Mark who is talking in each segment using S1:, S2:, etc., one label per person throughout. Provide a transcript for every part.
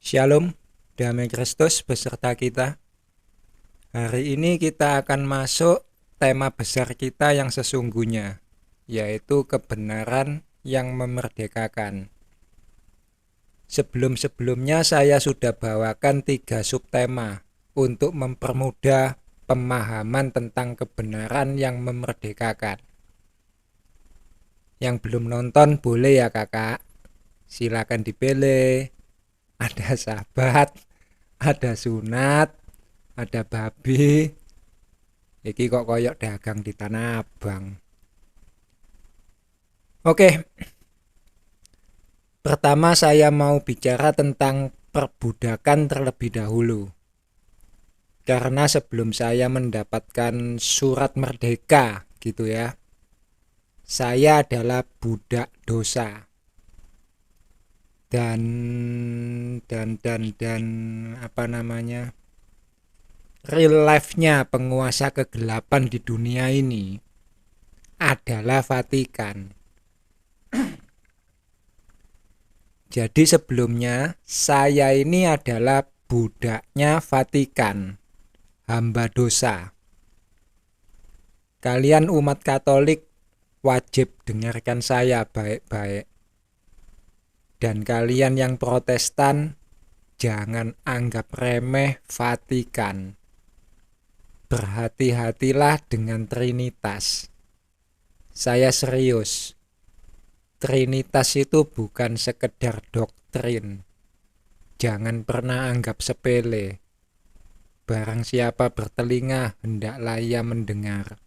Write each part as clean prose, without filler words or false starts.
S1: Shalom, damai Kristus beserta kita. Hari ini kita akan masuk tema besar kita yang sesungguhnya, yaitu kebenaran yang memerdekakan. Sebelum-sebelumnya saya sudah bawakan 3 subtema untuk mempermudah pemahaman tentang kebenaran yang memerdekakan. Yang belum nonton boleh ya kakak, silakan dipilih. Ada sahabat, ada sunat, ada babi. Iki kok koyok dagang di Tanah Abang. Oke. Pertama saya mau bicara tentang perbudakan terlebih dahulu. Karena sebelum saya mendapatkan surat merdeka gitu ya, saya adalah budak dosa. Dan real life-nya penguasa kegelapan di dunia ini adalah Vatikan. Jadi sebelumnya saya ini adalah budaknya Vatikan, hamba dosa. Kalian umat Katolik wajib dengarkan saya baik-baik. Dan kalian yang Protestan, jangan anggap remeh Vatikan. Berhati-hatilah dengan Trinitas. Saya serius. Trinitas itu bukan sekedar doktrin. Jangan pernah anggap sepele. Barang siapa bertelinga, hendaklah ia mendengar.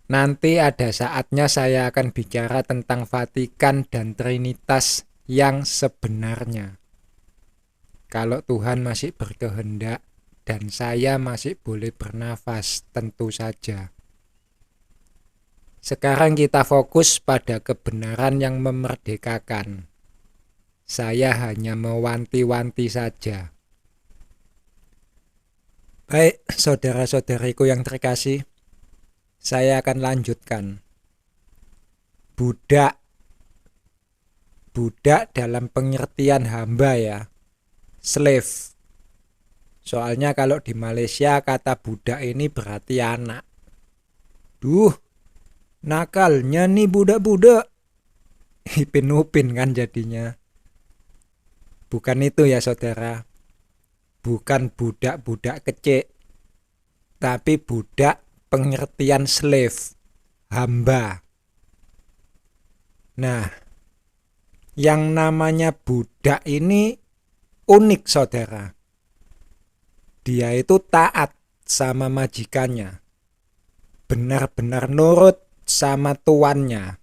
S1: Nanti ada saatnya saya akan bicara tentang Vatikan dan Trinitas yang sebenarnya. Kalau Tuhan masih berkehendak dan saya masih boleh bernafas, tentu saja. Sekarang kita fokus pada kebenaran yang memerdekakan. Saya hanya mewanti-wanti saja. Baik, saudara-saudariku yang terkasih, saya akan lanjutkan. Budak dalam pengertian hamba ya, slave. Soalnya kalau di Malaysia kata budak ini berarti anak. Nakalnya nih budak-budak. Ipin Upin kan jadinya. Bukan itu ya saudara. Bukan budak-budak kecil, tapi budak pengertian slave, hamba. Nah, yang namanya budak ini unik saudara. Dia itu taat sama majikannya. Benar-benar nurut sama tuannya.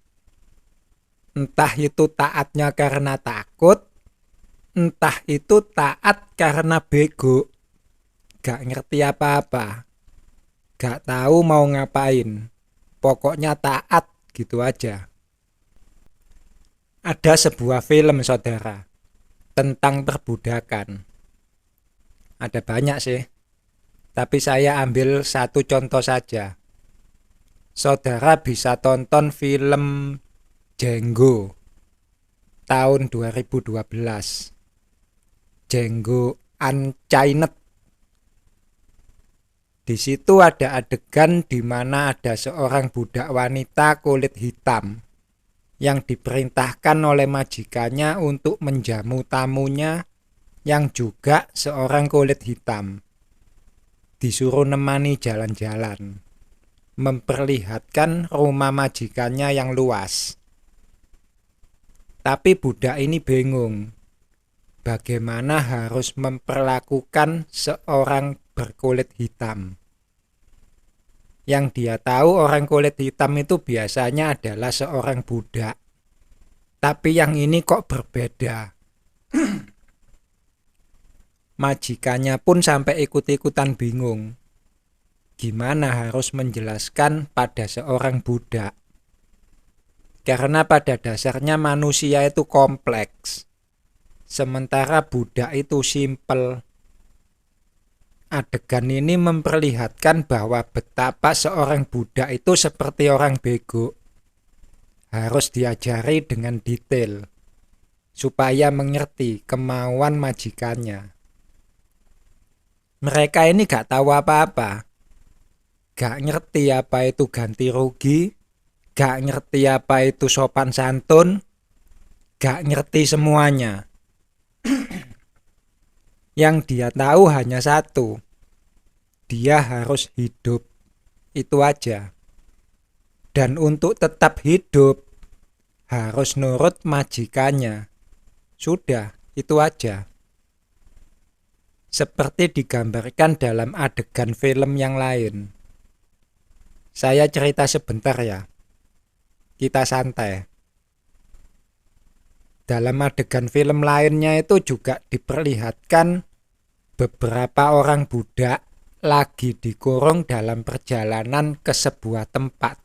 S1: Entah itu taatnya karena takut, entah itu taat karena bego. Gak ngerti apa-apa. Gak tahu mau ngapain. Pokoknya taat gitu aja. Ada sebuah film saudara tentang perbudakan. Ada banyak sih. Tapi saya ambil satu contoh saja. Saudara bisa tonton film Django tahun 2012. Django Unchained. Di situ ada adegan di mana ada seorang budak wanita kulit hitam yang diperintahkan oleh majikannya untuk menjamu tamunya yang juga seorang kulit hitam. Disuruh nemani jalan-jalan, memperlihatkan rumah majikannya yang luas. Tapi budak ini bingung bagaimana harus memperlakukan seorang berkulit hitam. Yang dia tahu orang kulit hitam itu biasanya adalah seorang budak. Tapi yang ini kok berbeda. Majikannya pun sampai ikut-ikutan bingung. Gimana harus menjelaskan pada seorang budak? Karena pada dasarnya manusia itu kompleks. Sementara budak itu simpel. Adegan ini memperlihatkan bahwa betapa seorang budak itu seperti orang bego. Harus diajari dengan detail. supaya mengerti kemauan majikannya. Mereka ini gak tahu apa-apa, gak ngerti apa itu ganti rugi, gak ngerti apa itu sopan santun, gak ngerti semuanya. Yang dia tahu hanya satu, dia harus hidup, itu aja. Dan untuk tetap hidup, harus nurut majikannya. Sudah, itu aja. Seperti digambarkan dalam adegan film yang lain. Saya cerita sebentar ya. Kita santai. Dalam adegan film lainnya itu juga diperlihatkan beberapa orang budak lagi dikurung dalam perjalanan ke sebuah tempat.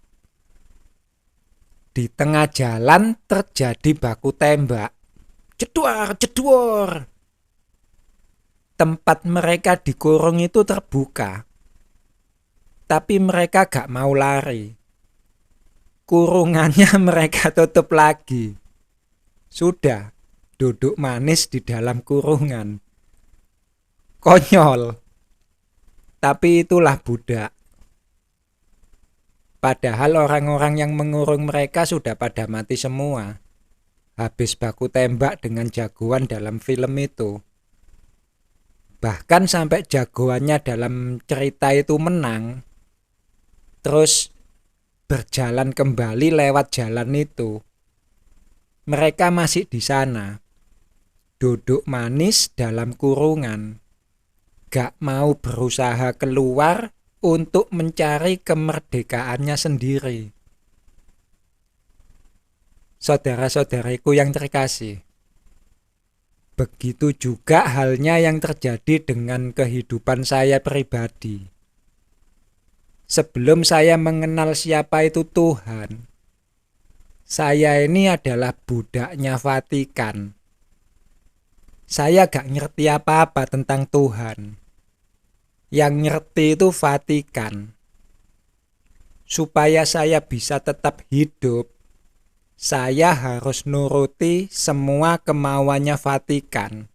S1: Di tengah jalan terjadi baku tembak. Jedor, jedor. Tempat mereka dikurung itu terbuka. Tapi mereka gak mau lari. Kurungannya mereka tutup lagi. Sudah, duduk manis di dalam kurungan. Konyol. Tapi itulah budak. Padahal orang-orang yang mengurung mereka sudah pada mati semua. Habis baku tembak dengan jagoan dalam film itu. Bahkan sampai jagoannya dalam cerita itu menang, terus berjalan kembali lewat jalan itu. Mereka masih di sana, duduk manis dalam kurungan, gak mau berusaha keluar untuk mencari kemerdekaannya sendiri. Saudara-saudariku yang terkasih, begitu juga halnya yang terjadi dengan kehidupan saya pribadi. Sebelum saya mengenal siapa itu Tuhan, saya ini adalah budaknya Vatikan. Saya gak ngerti apa-apa tentang Tuhan. Yang ngerti itu Vatikan. Supaya saya bisa tetap hidup, saya harus nuruti semua kemauannya Vatikan.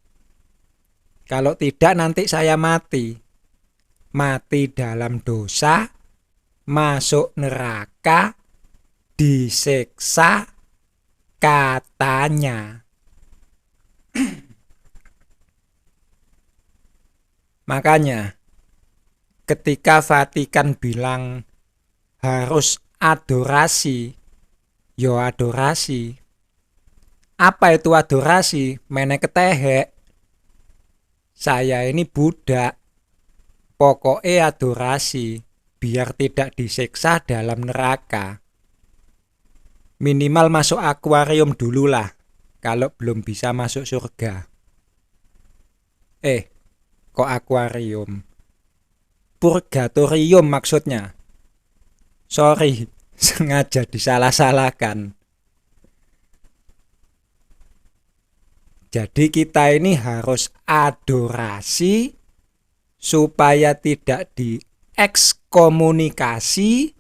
S1: Kalau tidak nanti saya mati. Mati dalam dosa, masuk neraka, disiksa, katanya. Makanya, ketika Vatikan bilang harus adorasi, yo adorasi. Apa itu adorasi? Menek ketehek. Saya ini budak. Pokoknya adorasi, biar tidak disiksa dalam neraka. Minimal masuk akuarium dululah, kalau belum bisa masuk surga. Kok akuarium? Purgatorium maksudnya. Sorry, sengaja disalah-salahkan. Jadi kita ini harus adorasi supaya tidak diekskomunikasi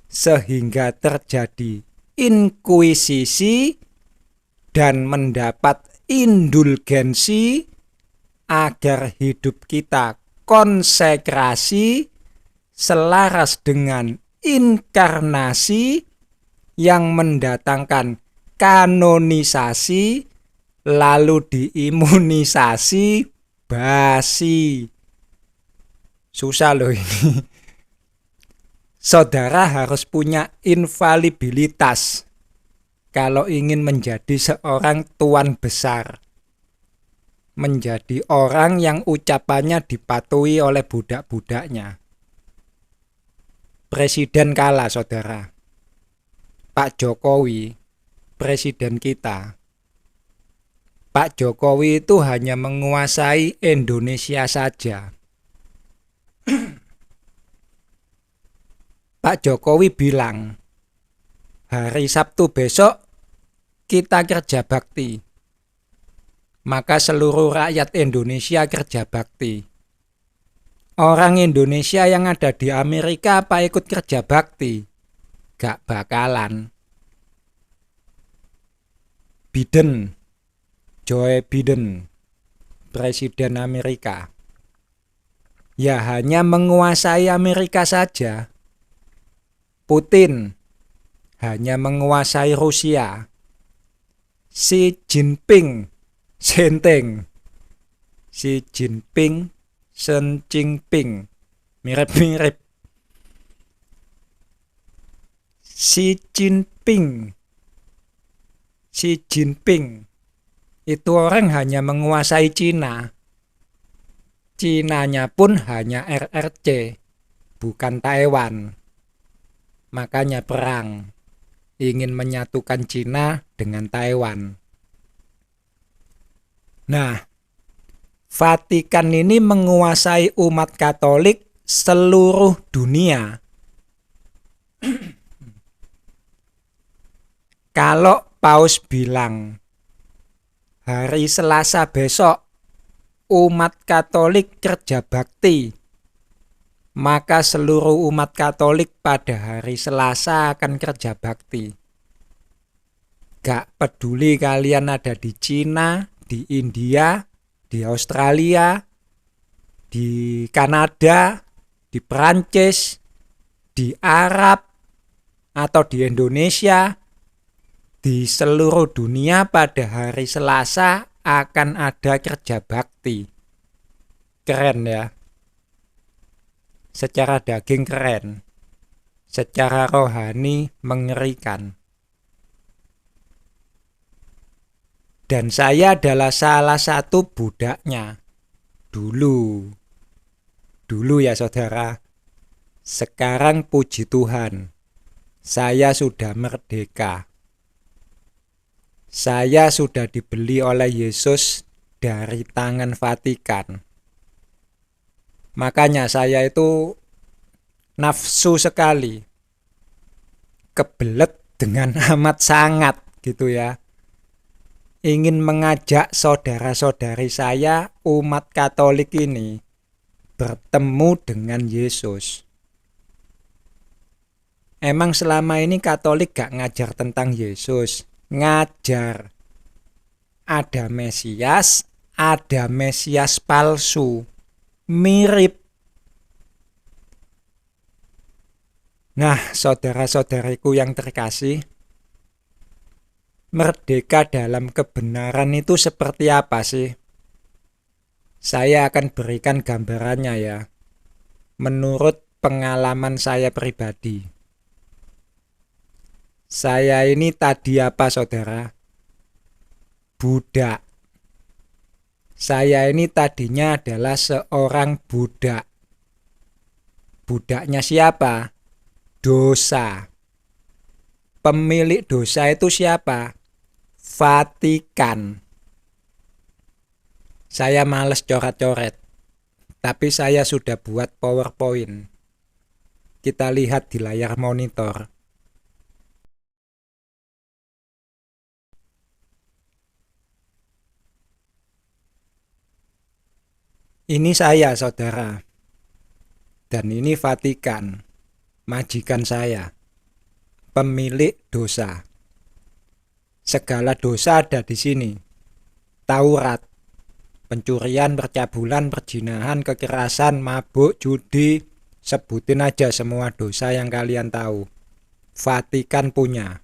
S1: sehingga terjadi inkuisisi dan mendapat indulgensi agar hidup kita konsekrasi selaras dengan inkarnasi yang mendatangkan kanonisasi lalu diimunisasi basi. Susah loh ini. Saudara harus punya infalibilitas kalau ingin menjadi seorang tuan besar. Menjadi orang yang ucapannya dipatuhi oleh budak-budaknya. Presiden kalah, saudara. Pak Jokowi, presiden kita. Pak Jokowi itu hanya menguasai Indonesia saja. Pak Jokowi bilang, hari Sabtu besok kita kerja bakti. Maka seluruh rakyat Indonesia kerja bakti. Orang Indonesia yang ada di Amerika apa ikut kerja bakti? Gak bakalan. Biden Joe Biden, Presiden Amerika. Ya hanya menguasai Amerika saja. Putin hanya menguasai Rusia. Xi Jinping, Senteng. Xi Jinping, Shen Jinping. Mirip-mirip. Xi Jinping. Xi Jinping. Itu orang hanya menguasai Cina. Cinanya pun hanya RRC, bukan Taiwan. Makanya perang. Ingin menyatukan Cina dengan Taiwan. Nah, Vatikan ini menguasai umat Katolik seluruh dunia. Kalau Paus bilang, hari Selasa besok umat Katolik kerja bakti, maka seluruh umat Katolik pada hari Selasa akan kerja bakti. Gak peduli kalian ada di Cina, di India, di Australia, di Kanada, di Perancis, di Arab, atau di Indonesia, di seluruh dunia pada hari Selasa akan ada kerja bakti. Keren ya. Secara daging keren, secara rohani mengerikan. Dan saya adalah salah satu budaknya. Dulu ya saudara. Sekarang puji Tuhan, saya sudah merdeka. Saya sudah dibeli oleh Yesus dari tangan Vatikan. Makanya saya itu nafsu sekali, kebelet dengan amat sangat gitu ya. Ingin mengajak saudara-saudari saya umat Katolik ini bertemu dengan Yesus. Emang selama ini Katolik gak ngajar tentang Yesus? Ngajar. Ada Mesias palsu. Mirip. Nah, saudara-saudariku yang terkasih, merdeka dalam kebenaran itu seperti apa sih? Saya akan berikan gambarannya ya, menurut pengalaman saya pribadi. Saya ini tadi apa saudara? Budak. Saya ini tadinya adalah seorang budak. Budaknya siapa? Dosa. Pemilik dosa itu siapa? Vatikan. Saya males coret-coret, tapi saya sudah buat PowerPoint. Kita lihat di layar monitor. Ini saya, saudara. Dan ini Vatikan, majikan saya, pemilik dosa. Segala dosa ada di sini. Taurat, pencurian, percabulan, perzinahan, kekerasan, mabuk, judi, sebutin aja semua dosa yang kalian tahu. Vatikan punya.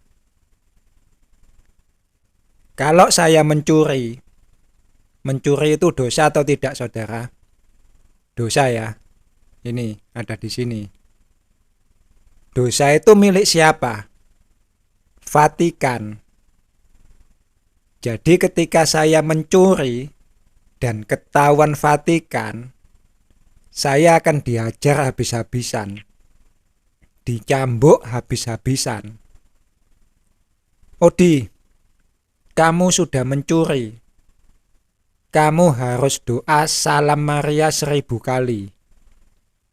S1: Kalau saya mencuri itu dosa atau tidak, saudara? Dosa ya. Ini ada di sini. Dosa itu milik siapa? Vatikan. Jadi ketika saya mencuri dan ketahuan Vatikan, saya akan dihajar habis-habisan. Dicambuk habis-habisan. Odi, kamu sudah mencuri. Kamu harus doa Salam Maria 1000 kali.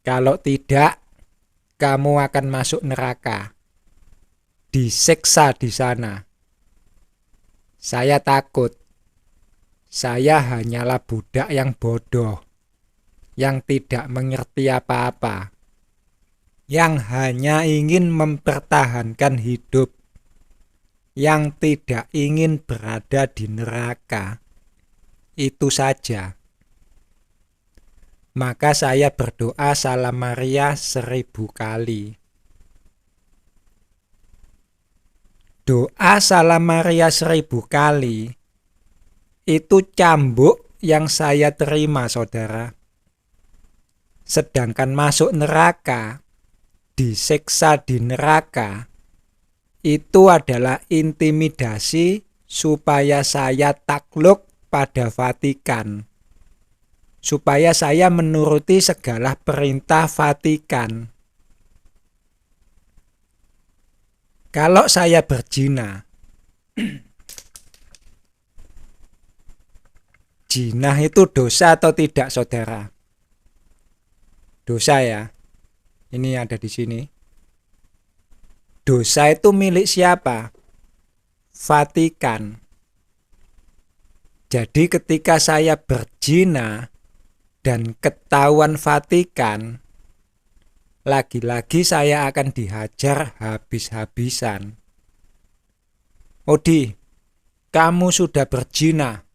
S1: Kalau tidak, kamu akan masuk neraka. Disiksa di sana. Saya takut. Saya hanyalah budak yang bodoh, yang tidak mengerti apa-apa, yang hanya ingin mempertahankan hidup, yang tidak ingin berada di neraka. itu saja. Maka saya berdoa Salam Maria 1000 kali. Doa Salam Maria 1000 kali itu cambuk yang saya terima, saudara. Sedangkan masuk neraka, disiksa di neraka, itu adalah intimidasi supaya saya takluk pada Vatikan. Supaya saya menuruti segala perintah Vatikan. Kalau saya berzina, zina itu dosa atau tidak, saudara? Dosa ya. Ini ada di sini. Dosa itu milik siapa? Vatikan. Jadi ketika saya berzina dan ketahuan Vatikan, lagi-lagi saya akan dihajar habis-habisan. Odi, kamu sudah berzina.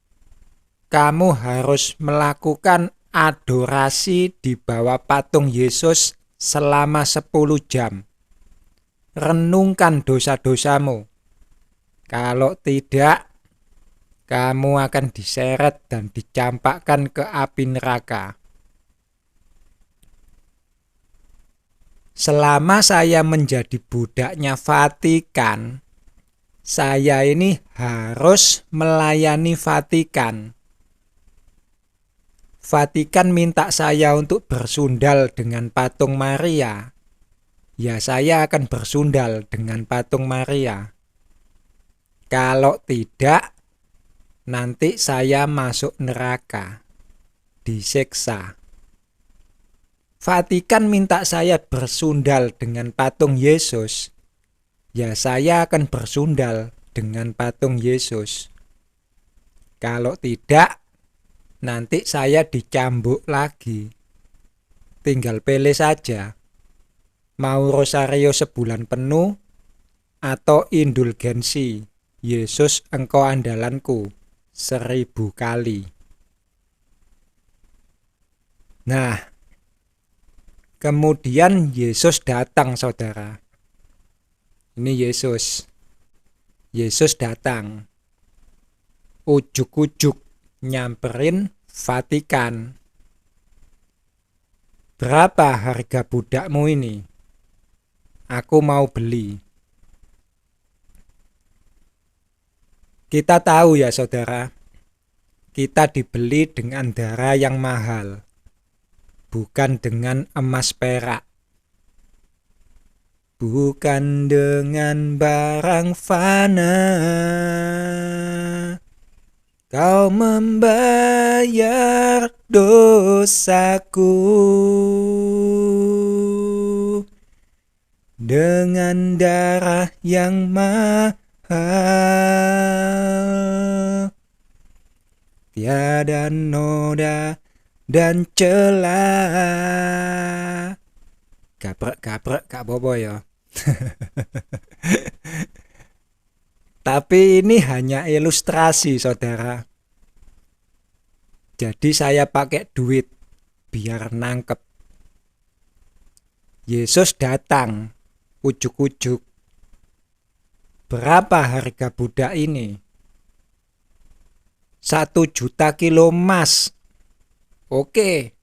S1: Kamu harus melakukan adorasi di bawah patung Yesus selama 10 jam. Renungkan dosa-dosamu. Kalau tidak, kamu akan diseret dan dicampakkan ke api neraka. Selama saya menjadi budaknya Vatikan, saya ini harus melayani Vatikan. Vatikan minta saya untuk bersundal dengan patung Maria. Ya, saya akan bersundal dengan patung Maria. Kalau tidak, nanti saya masuk neraka, disiksa. Vatikan minta saya bersundal dengan patung Yesus. Ya, saya akan bersundal dengan patung Yesus. Kalau tidak, nanti saya dicambuk lagi. Tinggal pilih saja. Mau rosario sebulan penuh atau indulgensi. Yesus engkau andalanku 1000 kali. Nah, kemudian Yesus datang, saudara. Ini Yesus. Yesus datang. Ujuk-ujuk nyamperin Vatikan. Berapa harga budakmu ini? Aku mau beli. Kita tahu ya, saudara. Kita dibeli dengan darah yang mahal. Bukan dengan emas perak. Bukan dengan barang fana. Kau membayar dosaku dengan darah yang mahal. Tiada noda dan celah. Gabrek Kak Bobo ya. Tapi ini hanya ilustrasi, saudara. Jadi saya pakai duit biar nangkep. Yesus datang, ujuk-ujuk. Berapa harga budak ini? 1 juta kilo emas. Oke.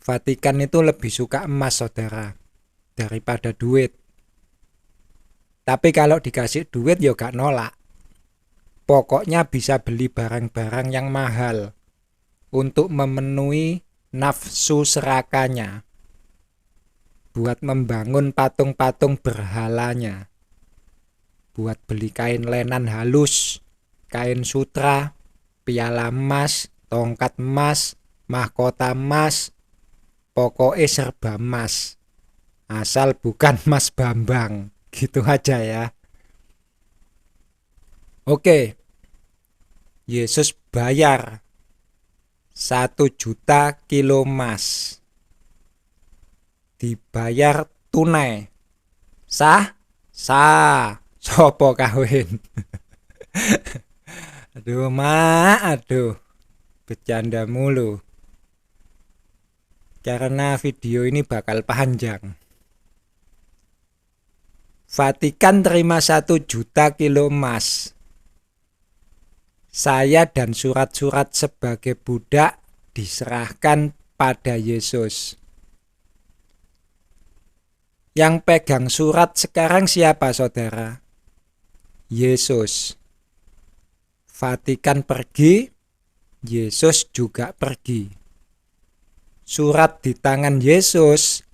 S1: Vatikan itu lebih suka emas, saudara, daripada duit. Tapi kalau dikasih duit ya gak nolak. Pokoknya bisa beli barang-barang yang mahal untuk memenuhi nafsu serakanya. Buat membangun patung-patung berhalanya. Buat beli kain lenan halus, kain sutra, piala emas, tongkat emas, mahkota emas, pokoknya serba emas. Asal bukan Mas Bambang. Gitu aja ya. Oke. Yesus bayar 1 juta kilo emas. Dibayar tunai. Sah? Sah. Sopo kawin. Aduh, aduh, bercanda mulu. Karena video ini bakal panjang. Vatikan terima 1 juta kilo emas. Saya dan surat-surat sebagai budak diserahkan pada Yesus. Yang pegang surat sekarang siapa, saudara? Yesus. Vatikan pergi, Yesus juga pergi. Surat di tangan Yesus,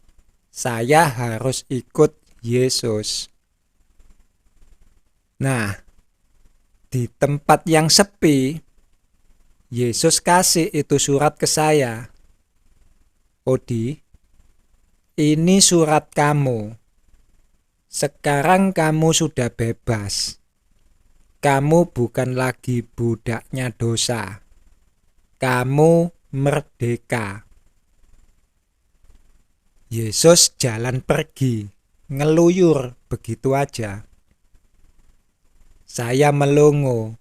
S1: saya harus ikut Yesus. Nah, di tempat yang sepi, Yesus kasih itu surat ke saya. Odi, ini surat kamu. Sekarang kamu sudah bebas. Kamu bukan lagi budaknya dosa. Kamu merdeka. Yesus jalan pergi, ngeluyur begitu aja. Saya melongo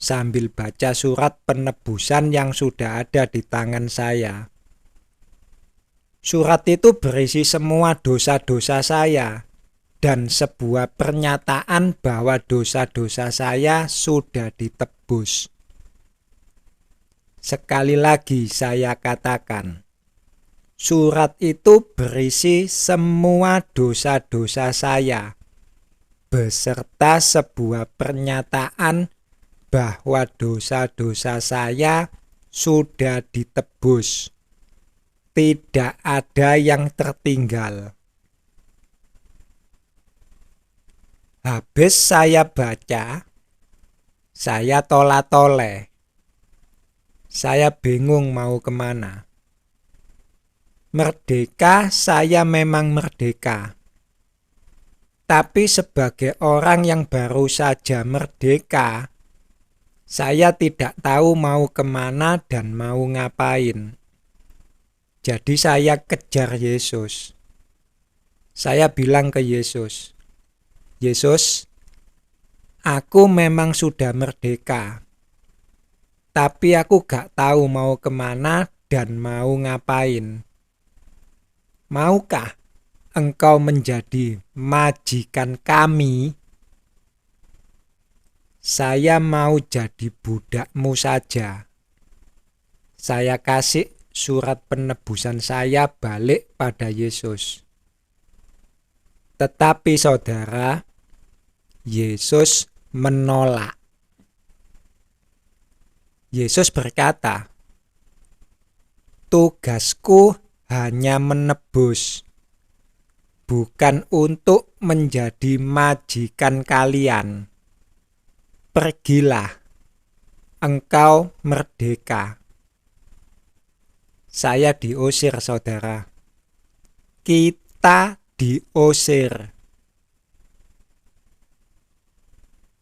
S1: sambil baca surat penebusan yang sudah ada di tangan saya. Surat itu berisi semua dosa-dosa saya dan sebuah pernyataan bahwa dosa-dosa saya sudah ditebus. Sekali lagi saya katakan, surat itu berisi semua dosa-dosa saya, beserta sebuah pernyataan bahwa dosa-dosa saya sudah ditebus. Tidak ada yang tertinggal. Habis saya baca, saya tola-toleh. Saya bingung mau kemana. Merdeka, saya memang merdeka. Tapi sebagai orang yang baru saja merdeka, saya tidak tahu mau kemana dan mau ngapain. Jadi saya kejar Yesus. Saya bilang ke Yesus, Yesus, aku memang sudah merdeka. Tapi aku gak tahu mau kemana dan mau ngapain. Maukah engkau menjadi majikan kami? Saya mau jadi budakmu saja. Saya kasih surat penebusan saya balik pada Yesus. Tetapi saudara, Yesus menolak. Yesus berkata, tugasku hanya menebus, bukan untuk menjadi majikan kalian. Pergilah, engkau merdeka. Saya diusir, saudara. Kita diusir.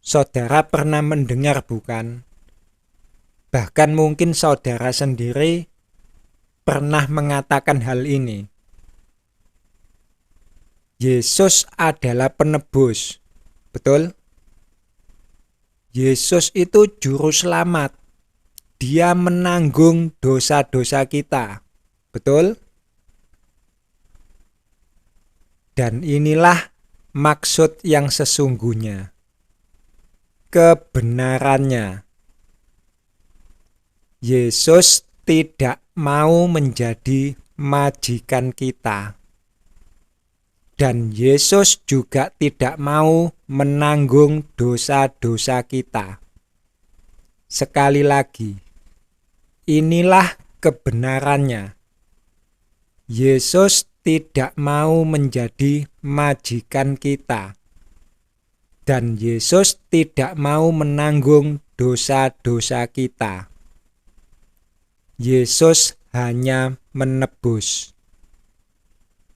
S1: Saudara pernah mendengar bukan? Bahkan mungkin saudara sendiri pernah mengatakan hal ini. Yesus adalah penebus. Betul? Yesus itu juru selamat. Dia menanggung dosa-dosa kita. Betul? Dan inilah maksud yang sesungguhnya. Kebenarannya. Yesus tidak mau menjadi majikan kita. Dan Yesus juga tidak mau menanggung dosa-dosa kita. Sekali lagi, inilah kebenarannya. Yesus tidak mau menjadi majikan kita. Dan Yesus tidak mau menanggung dosa-dosa kita. Yesus hanya menebus.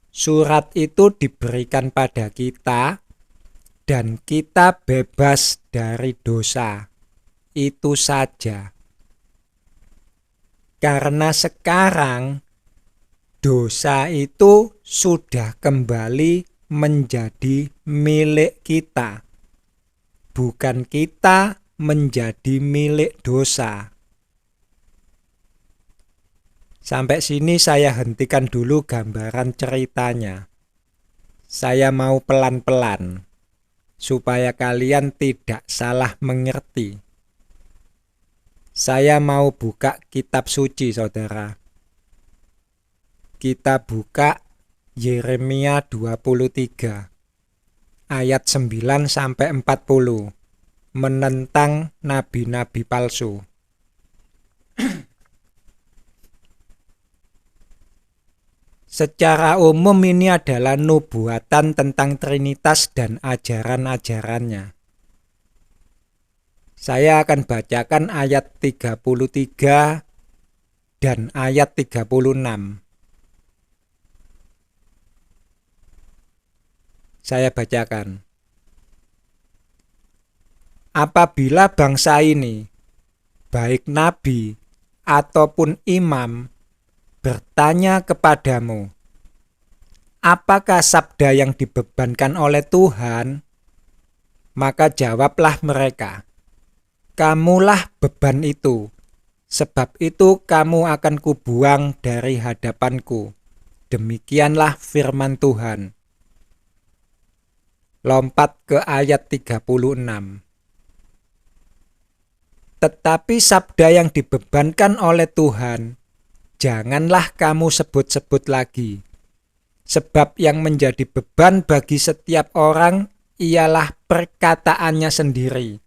S1: Surat itu diberikan pada kita dan kita bebas dari dosa. Itu saja. Karena sekarang dosa itu sudah kembali menjadi milik kita. Bukan kita menjadi milik dosa. Sampai sini saya hentikan dulu gambaran ceritanya. Saya mau pelan-pelan, supaya kalian tidak salah mengerti. Saya mau buka kitab suci, saudara. Kita buka Yeremia 23, ayat 9-40, menentang nabi-nabi palsu. Secara umum ini adalah nubuatan tentang Trinitas dan ajaran-ajarannya. Saya akan bacakan ayat 33 dan ayat 36. Saya bacakan. Apabila bangsa ini, baik nabi ataupun imam, bertanya kepadamu, apakah sabda yang dibebankan oleh Tuhan? Maka jawablah mereka, kamulah beban itu, sebab itu kamu akan kubuang dari hadapanku. Demikianlah firman Tuhan. Lompat ke ayat 36. Tetapi sabda yang dibebankan oleh Tuhan, janganlah kamu sebut-sebut lagi, sebab yang menjadi beban bagi setiap orang ialah perkataannya sendiri.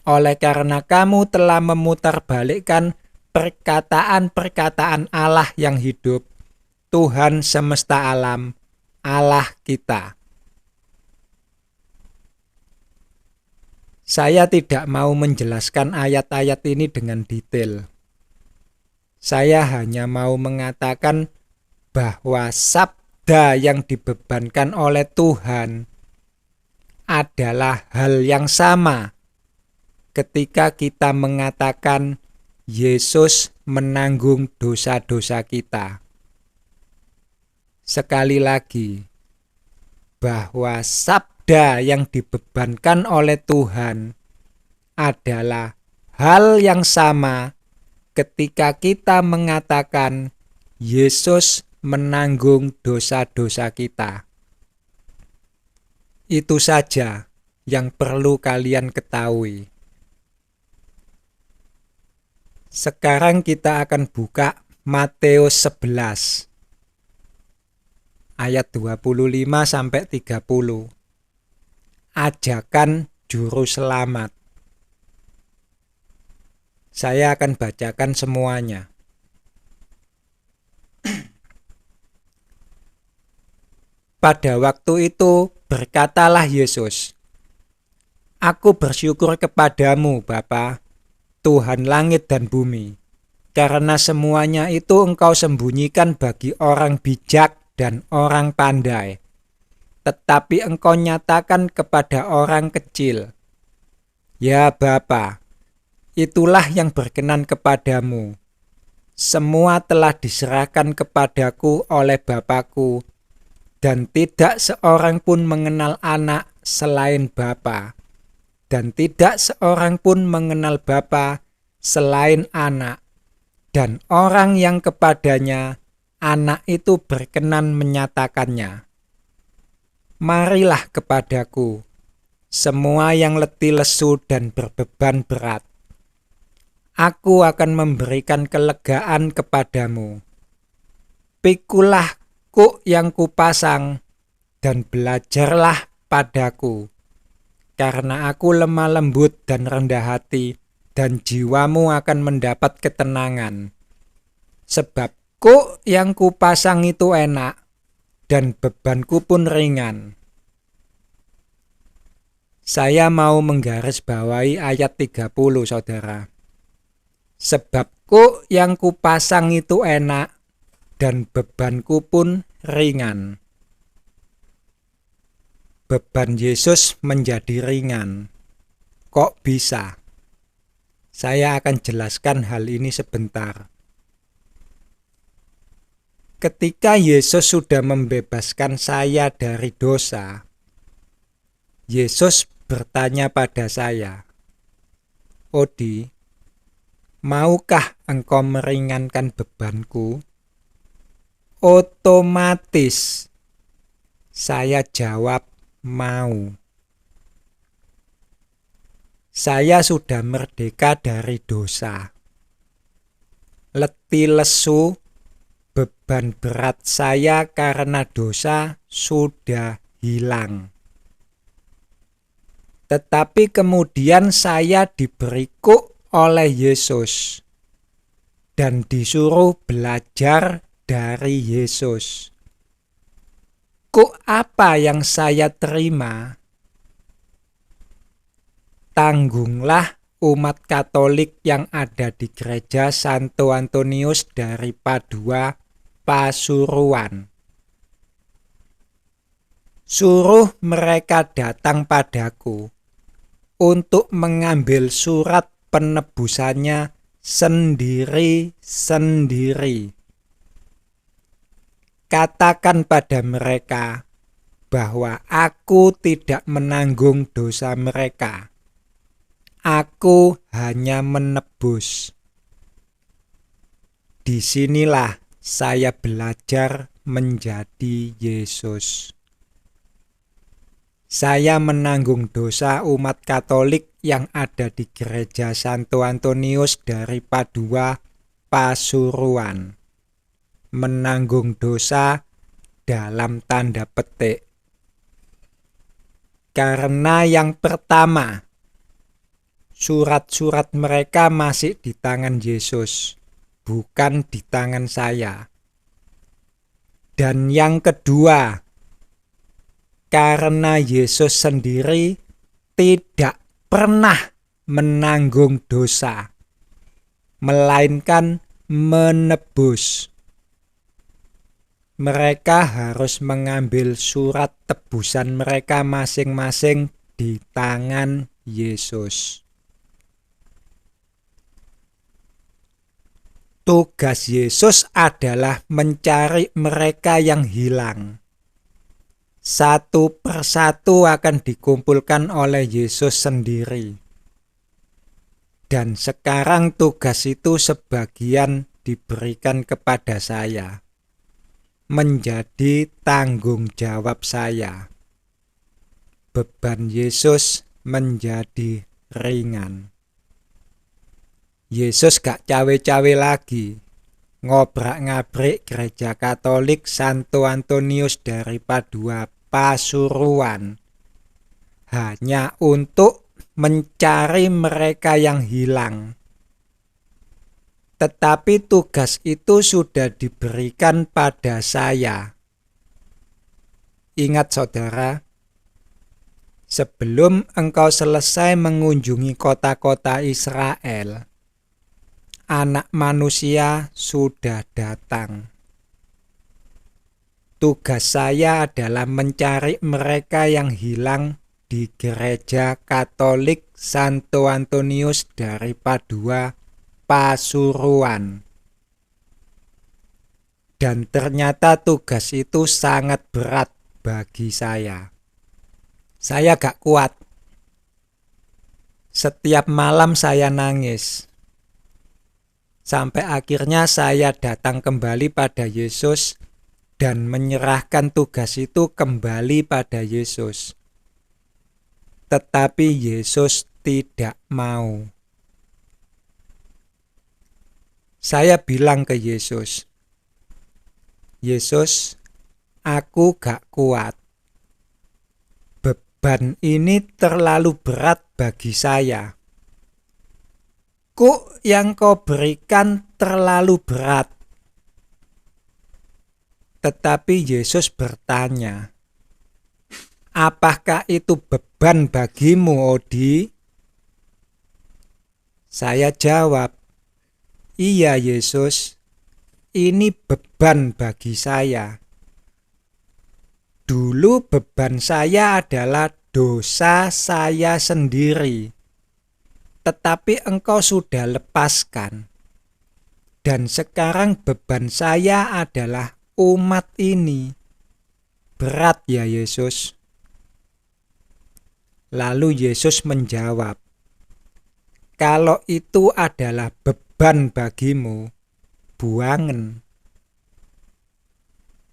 S1: Oleh karena kamu telah memutarbalikkan perkataan-perkataan Allah yang hidup, Tuhan semesta alam, Allah kita. Saya tidak mau menjelaskan ayat-ayat ini dengan detail. Saya hanya mau mengatakan bahwa sabda yang dibebankan oleh Tuhan adalah hal yang sama ketika kita mengatakan Yesus menanggung dosa-dosa kita. Sekali lagi, bahwa sabda yang dibebankan oleh Tuhan adalah hal yang sama ketika kita mengatakan Yesus menanggung dosa-dosa kita. Itu saja yang perlu kalian ketahui. Sekarang kita akan buka Matius 11 ayat 25-30. Ajakan juru selamat. Saya akan bacakan semuanya. Pada waktu itu berkatalah Yesus, Aku bersyukur kepadamu, Bapa, Tuhan langit dan bumi, karena semuanya itu Engkau sembunyikan bagi orang bijak dan orang pandai, tetapi Engkau nyatakan kepada orang kecil. Ya Bapa, itulah yang berkenan kepadamu. Semua telah diserahkan kepadaku oleh Bapakku, dan tidak seorang pun mengenal anak selain Bapa, dan tidak seorang pun mengenal Bapa selain anak, dan orang yang kepadanya anak itu berkenan menyatakannya. Marilah kepadaku, semua yang letih lesu dan berbeban berat. Aku akan memberikan kelegaan kepadamu. Pikulah kuk yang kupasang, dan belajarlah padaku, karena aku lemah lembut dan rendah hati, dan jiwamu akan mendapat ketenangan. Sebab kuk yang kupasang itu enak, dan bebanku pun ringan. Saya mau menggarisbawahi ayat 30, saudara. Sebab kuk yang kupasang itu enak, dan bebanku pun ringan. Beban Yesus menjadi ringan. Kok bisa? Saya akan jelaskan hal ini sebentar. Ketika Yesus sudah membebaskan saya dari dosa, Yesus bertanya pada saya, Odi, maukah engkau meringankan bebanku? Otomatis saya jawab mau. Saya sudah merdeka dari dosa. Letih lesu, beban berat saya karena dosa sudah hilang. Tetapi kemudian saya diberi kuk oleh Yesus dan disuruh belajar dari Yesus. Kuk apa yang saya terima? Tanggunglah umat Katolik yang ada di gereja Santo Antonius dari Padua, Pasuruan. Suruh mereka datang padaku untuk mengambil surat penebusannya sendiri-sendiri. Katakan pada mereka bahwa aku tidak menanggung dosa mereka. Aku hanya menebus. Disinilah saya belajar menjadi Yesus. Saya menanggung dosa umat Katolik yang ada di gereja Santo Antonius dari Padua, Pasuruan. Menanggung dosa dalam tanda petik. Karena yang pertama, surat-surat mereka masih di tangan Yesus, bukan di tangan saya. Dan yang kedua, karena Yesus sendiri tidak pernah menanggung dosa, melainkan menebus. Mereka harus mengambil surat tebusan mereka masing-masing di tangan Yesus. Tugas Yesus adalah mencari mereka yang hilang. Satu persatu akan dikumpulkan oleh Yesus sendiri. Dan sekarang tugas itu sebagian diberikan kepada saya. Menjadi tanggung jawab saya. Beban Yesus menjadi ringan. Yesus gak cawe-cawe lagi ngobrak-ngabrik gereja Katolik Santo Antonius dari Padua, Pasuruan, hanya untuk mencari mereka yang hilang. Tetapi tugas itu sudah diberikan pada saya. Ingat saudara, sebelum engkau selesai mengunjungi kota-kota Israel, Anak Manusia sudah datang. Tugas saya adalah mencari mereka yang hilang di gereja Katolik Santo Antonius dari Padua, Pasuruan. Dan ternyata tugas itu sangat berat bagi saya. Saya gak kuat. Setiap malam saya nangis. Sampai akhirnya saya datang kembali pada Yesus dan menyerahkan tugas itu kembali pada Yesus. Tetapi Yesus tidak mau. Saya bilang ke Yesus, Yesus, aku gak kuat. Beban ini terlalu berat bagi saya. Kuk yang kau berikan terlalu berat. Tetapi Yesus bertanya, apakah itu beban bagimu, Odi? Saya jawab, iya Yesus, ini beban bagi saya. Dulu beban saya adalah dosa saya sendiri. Tetapi engkau sudah lepaskan. Dan sekarang beban saya adalah umat ini. Berat ya Yesus. Lalu Yesus menjawab, Kalau itu adalah beban bagimu, buangen.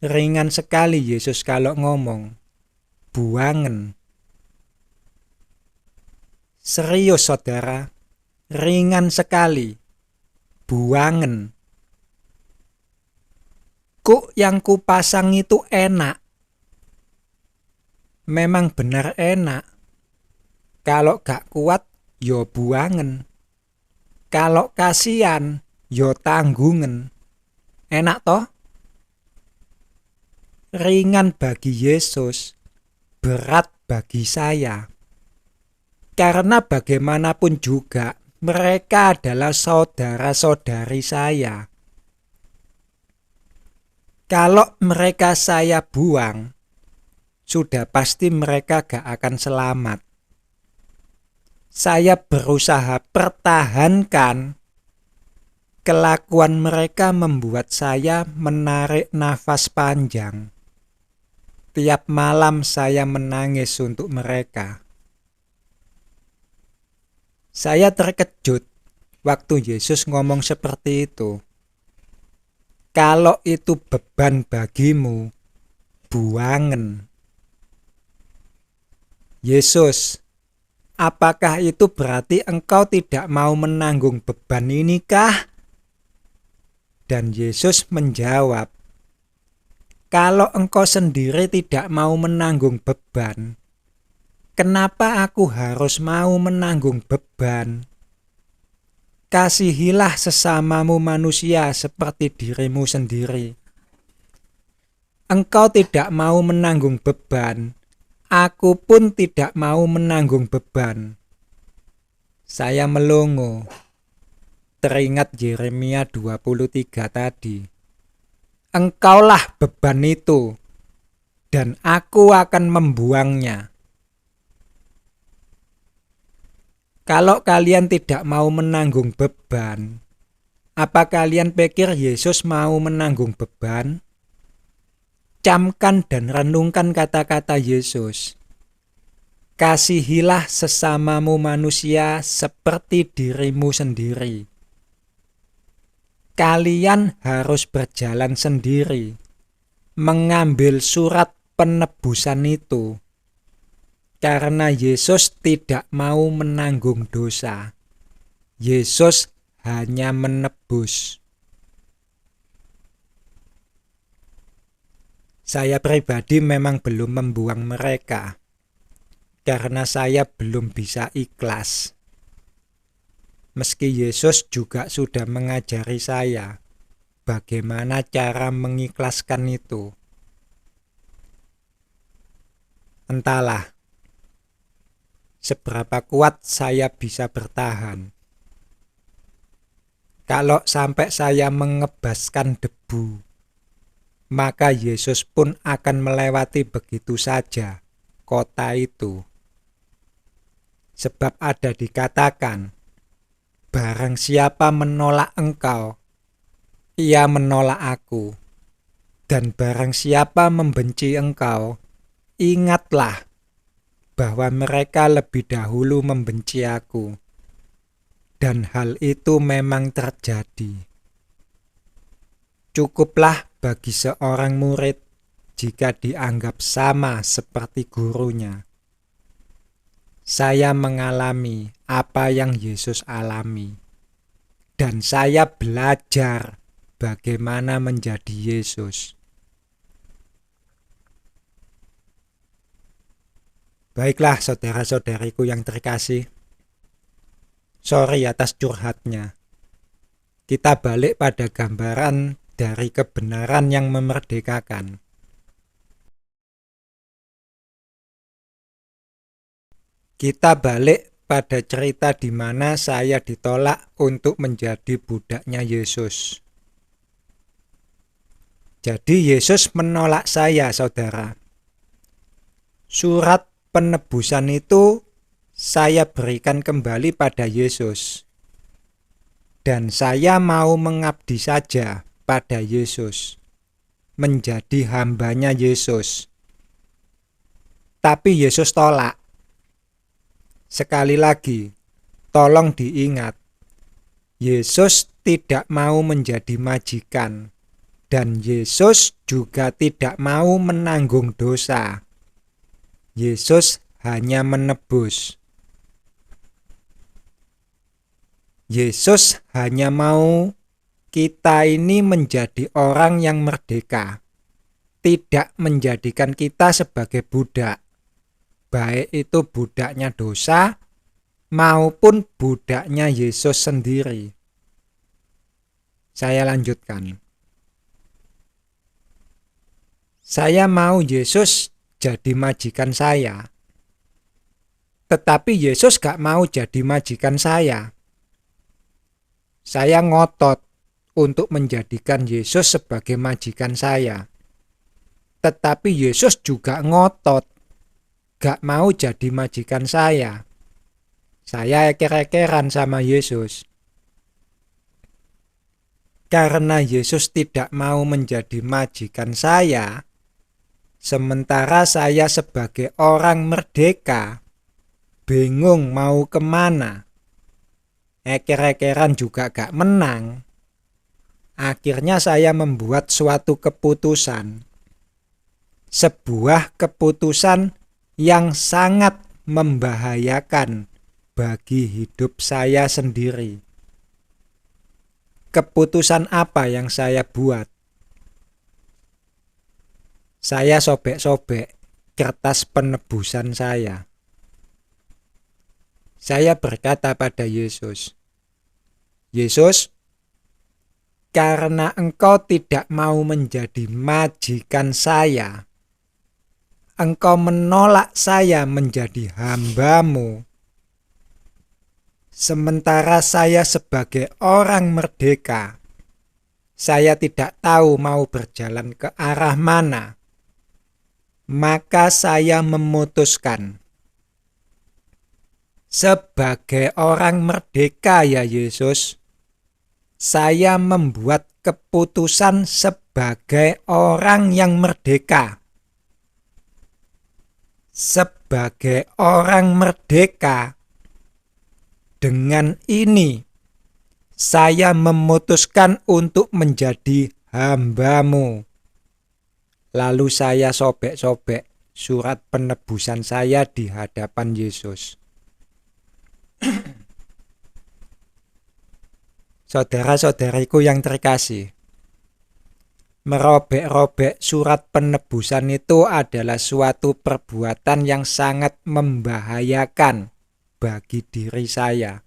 S1: Ringan sekali Yesus kalau ngomong, buangen. Serius saudara, ringan sekali, buangen. Kuk yang kupasang itu enak. Memang benar enak. Kalau gak kuat, yo buangen. Kalau kasihan, yo tanggungan. Enak toh? Ringan bagi Yesus, berat bagi saya. Karena bagaimanapun juga, mereka adalah saudara-saudari saya. Kalau mereka saya buang, sudah pasti mereka gak akan selamat. Saya berusaha pertahankan. Kelakuan mereka membuat saya menarik nafas panjang. Tiap malam saya menangis untuk mereka. Saya terkejut waktu Yesus ngomong seperti itu. Kalau itu beban bagimu, buangen. Yesus, apakah itu berarti engkau tidak mau menanggung beban ini kah? Dan Yesus menjawab, kalau engkau sendiri tidak mau menanggung beban, kenapa aku harus mau menanggung beban? Kasihilah sesamamu manusia seperti dirimu sendiri. Engkau tidak mau menanggung beban, aku pun tidak mau menanggung beban. Saya melongo, teringat Yeremia 23 tadi. Engkaulah beban itu, dan aku akan membuangnya. Kalau kalian tidak mau menanggung beban, apa kalian pikir Yesus mau menanggung beban? Camkan dan renungkan kata-kata Yesus. Kasihilah sesamamu manusia seperti dirimu sendiri. Kalian harus berjalan sendiri, mengambil surat penebusan itu, karena Yesus tidak mau menanggung dosa. Yesus hanya menebus. Saya pribadi memang belum membuang mereka, karena saya belum bisa ikhlas. Meski Yesus juga sudah mengajari saya bagaimana cara mengikhlaskan itu. Entahlah seberapa kuat saya bisa bertahan. Kalau sampai saya mengebaskan debu, maka Yesus pun akan melewati begitu saja kota itu. Sebab ada dikatakan, barang siapa menolak engkau, ia menolak aku. Dan barang siapa membenci engkau, ingatlah bahwa mereka lebih dahulu membenci aku. Dan hal itu memang terjadi. Cukuplah bagi seorang murid jika dianggap sama seperti gurunya. Saya mengalami apa yang Yesus alami, dan saya belajar bagaimana menjadi Yesus. Baiklah saudara-saudariku yang terkasih, sorry atas curhatnya. Kita balik pada gambaran dari kebenaran yang memerdekakan. Kita balik pada cerita di mana saya ditolak untuk menjadi budaknya Yesus. Jadi Yesus menolak saya, saudara. Surat penebusan itu saya berikan kembali pada Yesus. Dan saya mau mengabdi saja pada Yesus, menjadi hambanya Yesus. Tapi Yesus tolak. Sekali lagi, Tolong diingat, Yesus tidak mau menjadi majikan, dan Yesus juga tidak mau menanggung dosa. Yesus hanya menebus. Yesus hanya mau kita ini menjadi orang yang merdeka, tidak menjadikan kita sebagai budak, baik itu budaknya dosa maupun budaknya Yesus sendiri. Saya lanjutkan. Saya mau Yesus jadi majikan saya, tetapi Yesus gak mau jadi majikan saya. Saya ngotot untuk menjadikan Yesus sebagai majikan saya, tetapi Yesus juga ngotot gak mau jadi majikan saya. Saya eker-ekeran sama Yesus. Karena Yesus tidak mau menjadi majikan saya, sementara saya sebagai orang merdeka bingung mau kemana. Eker-ekeran juga gak menang. Akhirnya saya membuat suatu keputusan. Sebuah keputusan yang sangat membahayakan bagi hidup saya sendiri. Keputusan apa yang saya buat? Saya sobek-sobek kertas penebusan saya. Saya berkata pada Yesus, Yesus, karena Engkau tidak mau menjadi majikan saya, Engkau menolak saya menjadi hamba-Mu. Sementara saya sebagai orang merdeka, saya tidak tahu mau berjalan ke arah mana. Maka saya memutuskan, sebagai orang merdeka ya Yesus, saya membuat keputusan sebagai orang yang merdeka. Sebagai orang merdeka, dengan ini saya memutuskan untuk menjadi hamba-Mu. Lalu saya sobek-sobek surat penebusan saya di hadapan Yesus. Saudara-saudariku yang terkasih, merobek-robek surat penebusan itu adalah suatu perbuatan yang sangat membahayakan bagi diri saya.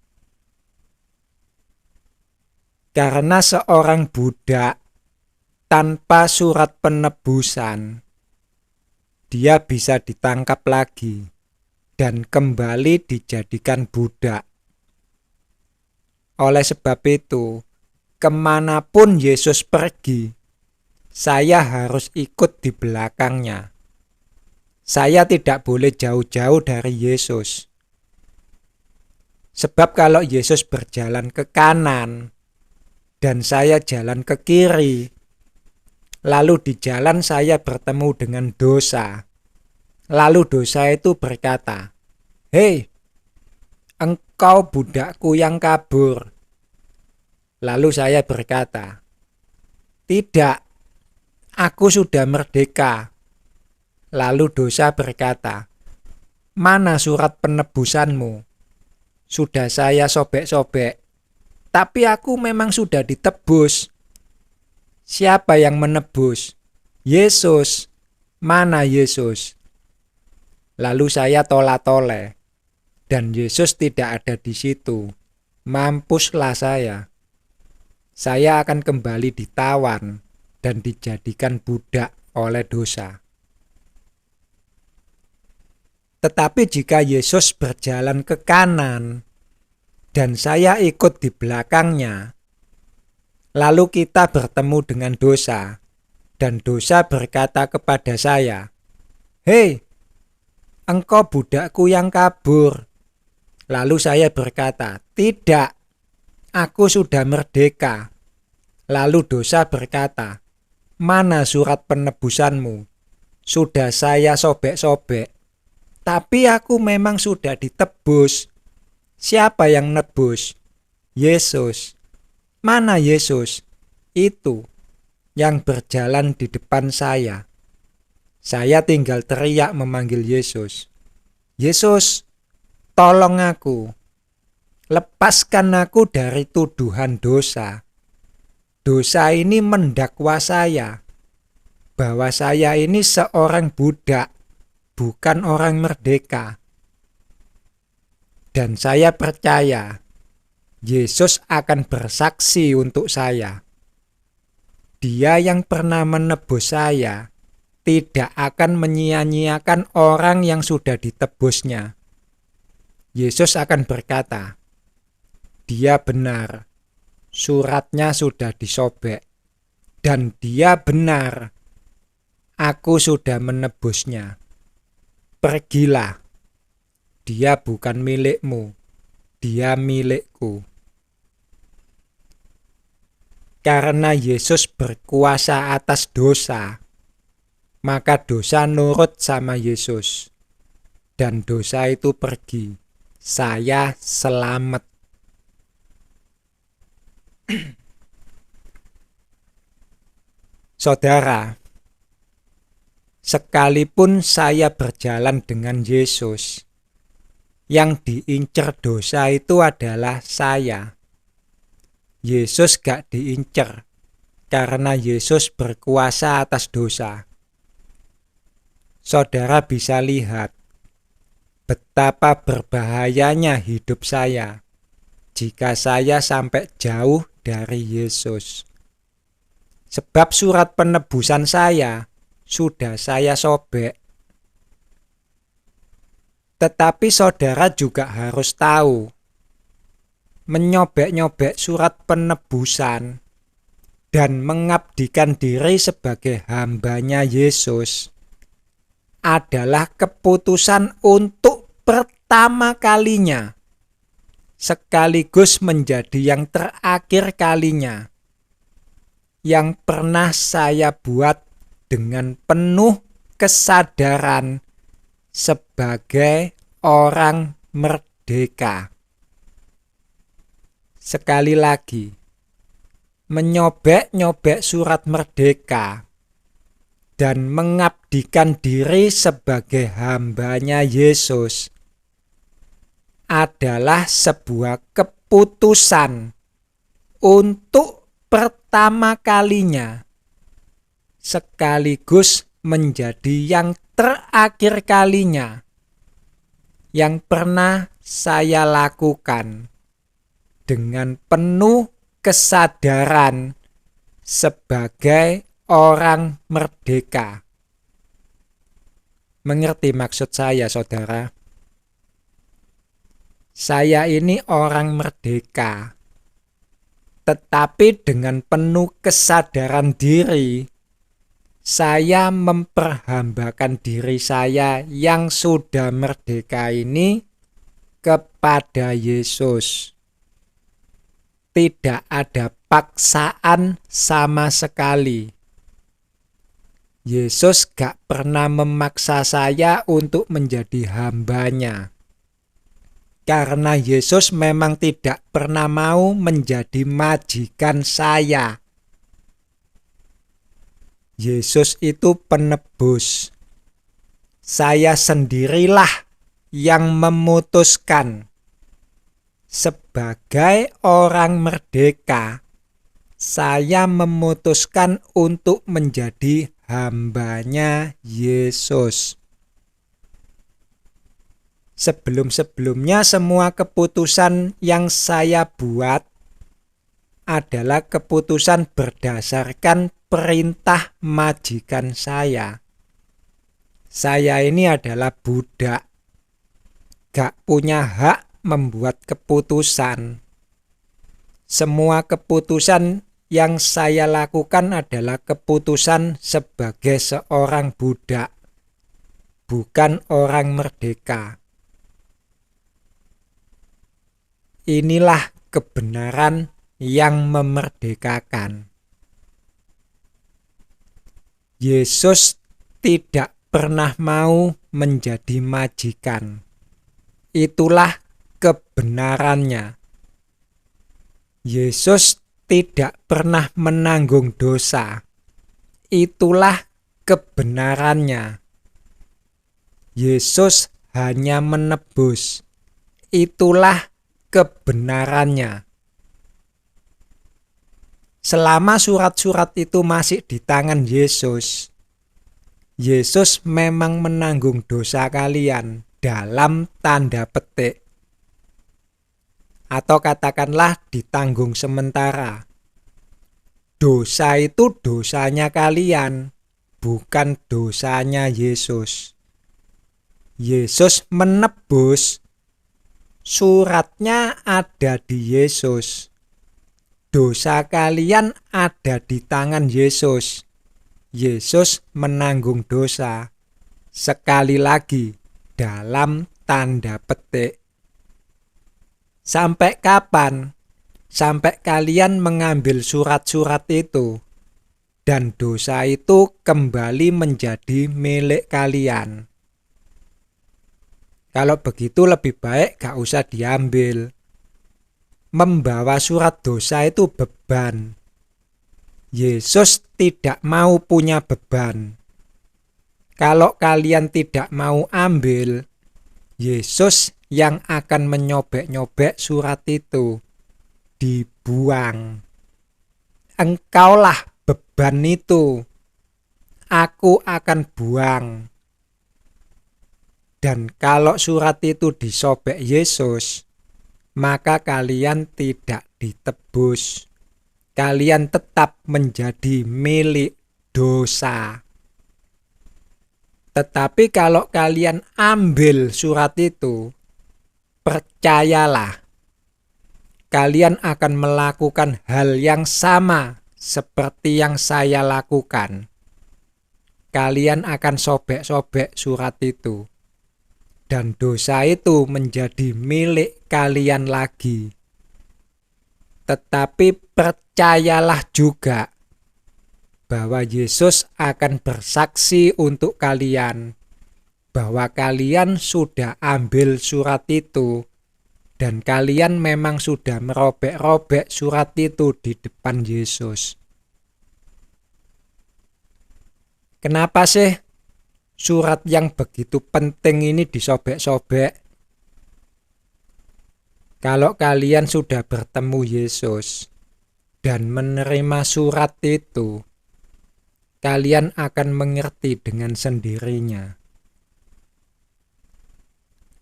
S1: Karena seorang budak tanpa surat penebusan, dia bisa ditangkap lagi dan kembali dijadikan budak. Oleh sebab itu, kemanapun Yesus pergi, saya harus ikut di belakangnya. Saya tidak boleh jauh-jauh dari Yesus. Sebab kalau Yesus berjalan ke kanan dan saya jalan ke kiri, lalu di jalan saya bertemu dengan dosa. Lalu dosa itu berkata, "Hei, engkau budakku yang kabur." Lalu saya berkata, "Tidak, aku sudah merdeka." Lalu dosa berkata, "Mana surat penebusanmu?" Sudah saya sobek-sobek, tapi aku memang sudah ditebus. Siapa yang menebus? Yesus. Mana Yesus? Lalu saya tola-tole, dan Yesus tidak ada di situ. Mampuslah saya. Saya akan kembali ditawan dan dijadikan budak oleh dosa. Tetapi jika Yesus berjalan ke kanan dan saya ikut di belakangnya, lalu kita bertemu dengan dosa, dan dosa berkata kepada saya, "Hei, engkau budakku yang kabur." Lalu saya berkata, "Tidak, aku sudah merdeka." Lalu dosa berkata, "Mana surat penebusanmu?" Sudah saya sobek-sobek, tapi aku memang sudah ditebus. Siapa yang nebus? Yesus. Mana Yesus? Itu yang berjalan di depan saya. Saya tinggal teriak memanggil Yesus. Yesus, tolong aku. Lepaskan aku dari tuduhan dosa. Dosa ini mendakwa saya bahwa saya ini seorang budak, bukan orang merdeka. Dan saya percaya Yesus akan bersaksi untuk saya. Dia yang pernah menebus saya tidak akan menyia-nyiakan orang yang sudah ditebusnya. Yesus akan berkata, dia benar, suratnya sudah disobek, dan dia benar, aku sudah menebusnya. Pergilah, dia bukan milikmu, dia milikku. Karena Yesus berkuasa atas dosa, maka dosa nurut sama Yesus. Dan dosa itu pergi. Saya selamat. Saudara, sekalipun saya berjalan dengan Yesus, yang diincar dosa itu adalah saya. Yesus gak diincar karena Yesus berkuasa atas dosa. Saudara bisa lihat betapa berbahayanya hidup saya jika saya sampai jauh dari Yesus. Sebab surat penebusan saya sudah saya sobek. Tetapi saudara juga harus tahu, menyobek-nyobek surat penebusan dan mengabdikan diri sebagai hambanya Yesus adalah keputusan untuk pertama kalinya, sekaligus menjadi yang terakhir kalinya, yang pernah saya buat dengan penuh kesadaran sebagai orang merdeka. Sekali lagi, menyobek-nyobek surat merdeka dan mengabdikan diri sebagai hambanya Yesus adalah sebuah keputusan untuk pertama kalinya, sekaligus menjadi yang terakhir kalinya yang pernah saya lakukan dengan penuh kesadaran sebagai orang merdeka. Mengerti maksud saya, saudara? Saya ini orang merdeka, tetapi dengan penuh kesadaran diri, saya memperhambakan diri saya yang sudah merdeka ini kepada Yesus. Tidak ada paksaan sama sekali. Yesus gak pernah memaksa saya untuk menjadi hambanya. Karena Yesus memang tidak pernah mau menjadi majikan saya. Yesus itu penebus. Saya sendirilah yang memutuskan. Sebagai orang merdeka, saya memutuskan untuk menjadi hambanya Yesus. Sebelum-sebelumnya semua keputusan yang saya buat adalah keputusan berdasarkan perintah majikan saya. Saya ini adalah budak, gak punya hak membuat keputusan. Semua keputusan yang saya lakukan adalah keputusan sebagai seorang budak, bukan orang merdeka. Inilah kebenaran yang memerdekakan. Yesus tidak pernah mau menjadi majikan. Itulah kebenarannya. Yesus tidak pernah menanggung dosa. Itulah kebenarannya. Yesus hanya menebus. Itulah kebenarannya. Selama surat-surat itu masih di tangan Yesus, Yesus memang menanggung dosa kalian dalam tanda petik. Atau katakanlah ditanggung sementara. Dosa itu dosanya kalian, bukan dosanya Yesus. Yesus menebus, suratnya ada di Yesus. Dosa kalian ada di tangan Yesus. Yesus menanggung dosa. Sekali lagi, dalam tanda petik. Sampai kapan? Sampai kalian mengambil surat-surat itu, dan dosa itu kembali menjadi milik kalian. Kalau begitu lebih baik gak usah diambil. Membawa surat dosa itu beban. Yesus tidak mau punya beban. Kalau kalian tidak mau ambil, Yesus yang akan menyobek-nyobek surat itu. Dibuang. Engkaulah beban itu. Aku akan buang. Dan kalau surat itu disobek Yesus, maka kalian tidak ditebus. Kalian tetap menjadi milik dosa. Tetapi kalau kalian ambil surat itu, percayalah, kalian akan melakukan hal yang sama seperti yang saya lakukan. Kalian akan sobek-sobek surat itu. Dan dosa itu menjadi milik kalian lagi. Tetapi percayalah juga bahwa Yesus akan bersaksi untuk kalian bahwa kalian sudah ambil surat itu dan kalian memang sudah merobek-robek surat itu di depan Yesus. Kenapa sih surat yang begitu penting ini disobek-sobek? Kalau kalian sudah bertemu Yesus dan menerima surat itu, kalian akan mengerti dengan sendirinya.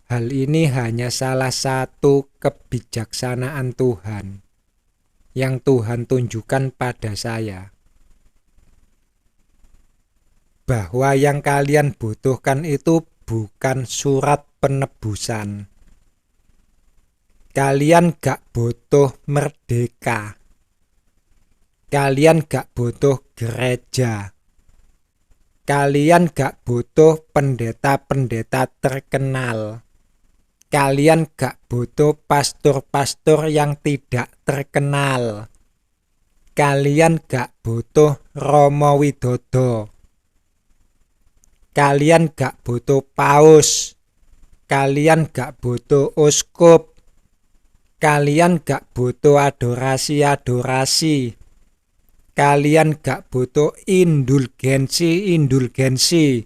S1: Hal ini hanya salah satu kebijaksanaan Tuhan yang Tuhan tunjukkan pada saya. Bahwa yang kalian butuhkan itu bukan surat penebusan. Kalian gak butuh merdeka. Kalian gak butuh gereja. Kalian gak butuh pendeta-pendeta terkenal. Kalian gak butuh pastor-pastor yang tidak terkenal. Kalian gak butuh Romo Widodo. Kalian gak butuh paus. Kalian gak butuh uskup. Kalian gak butuh adorasi-adorasi. Kalian gak butuh indulgensi-indulgensi.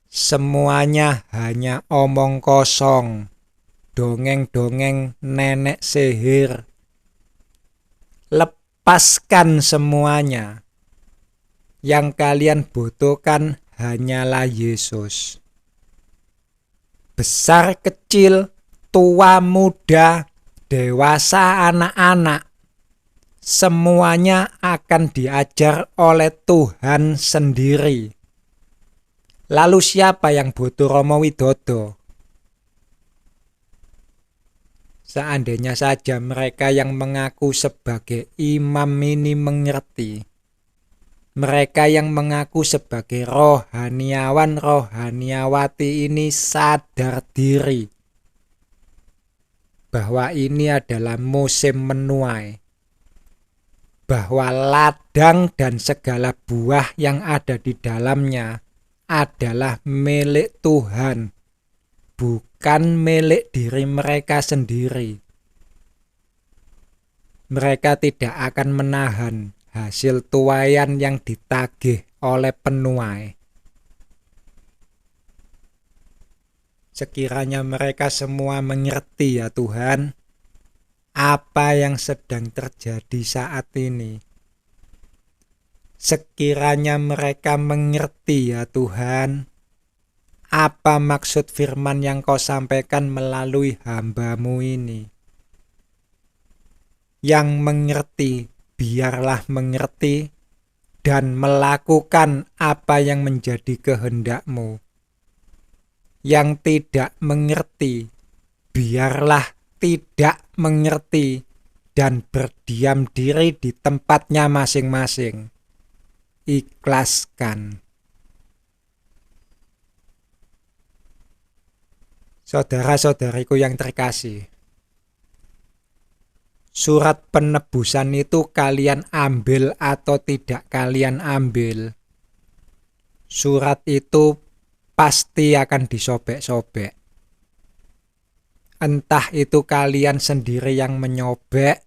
S1: Semuanya hanya omong kosong. Dongeng-dongeng nenek sihir. Lepaskan semuanya. Yang kalian butuhkan hanyalah Yesus. Besar kecil, tua muda, dewasa anak-anak, semuanya akan diajar oleh Tuhan sendiri. Lalu siapa yang butuh Romo Widodo? Seandainya saja mereka yang mengaku sebagai imam ini mengerti. Mereka yang mengaku sebagai rohaniawan, rohaniawati ini sadar diri bahwa ini adalah musim menuai, bahwa ladang dan segala buah yang ada di dalamnya adalah milik Tuhan, bukan bukan milik diri mereka sendiri. Mereka tidak akan menahan hasil tuaian yang ditagih oleh penuai. Sekiranya mereka semua mengerti ya Tuhan, apa yang sedang terjadi saat ini. Sekiranya mereka mengerti ya Tuhan, apa maksud firman yang Kau sampaikan melalui hamba-Mu ini. Yang mengerti, biarlah mengerti dan melakukan apa yang menjadi kehendak-Mu. Yang tidak mengerti, biarlah tidak mengerti dan berdiam diri di tempatnya masing-masing. Ikhlaskan. Saudara-saudariku yang terkasih, surat penebusan itu kalian ambil atau tidak kalian ambil, surat itu pasti akan disobek-sobek. Entah itu kalian sendiri yang menyobek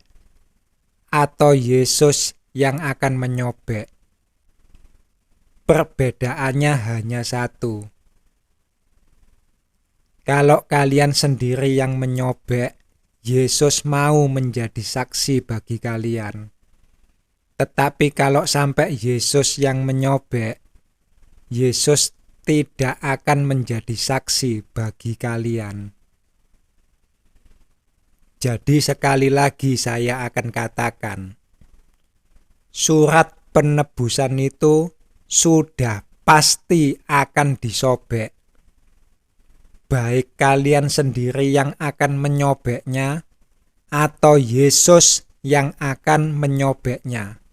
S1: atau Yesus yang akan menyobek. Perbedaannya hanya satu. Kalau kalian sendiri yang menyobek, Yesus mau menjadi saksi bagi kalian. Tetapi kalau sampai Yesus yang menyobek, Yesus tidak akan menjadi saksi bagi kalian. Jadi sekali lagi saya akan katakan, surat penebusan itu sudah pasti akan disobek. Baik kalian sendiri yang akan menyobeknya, atau Yesus yang akan menyobeknya.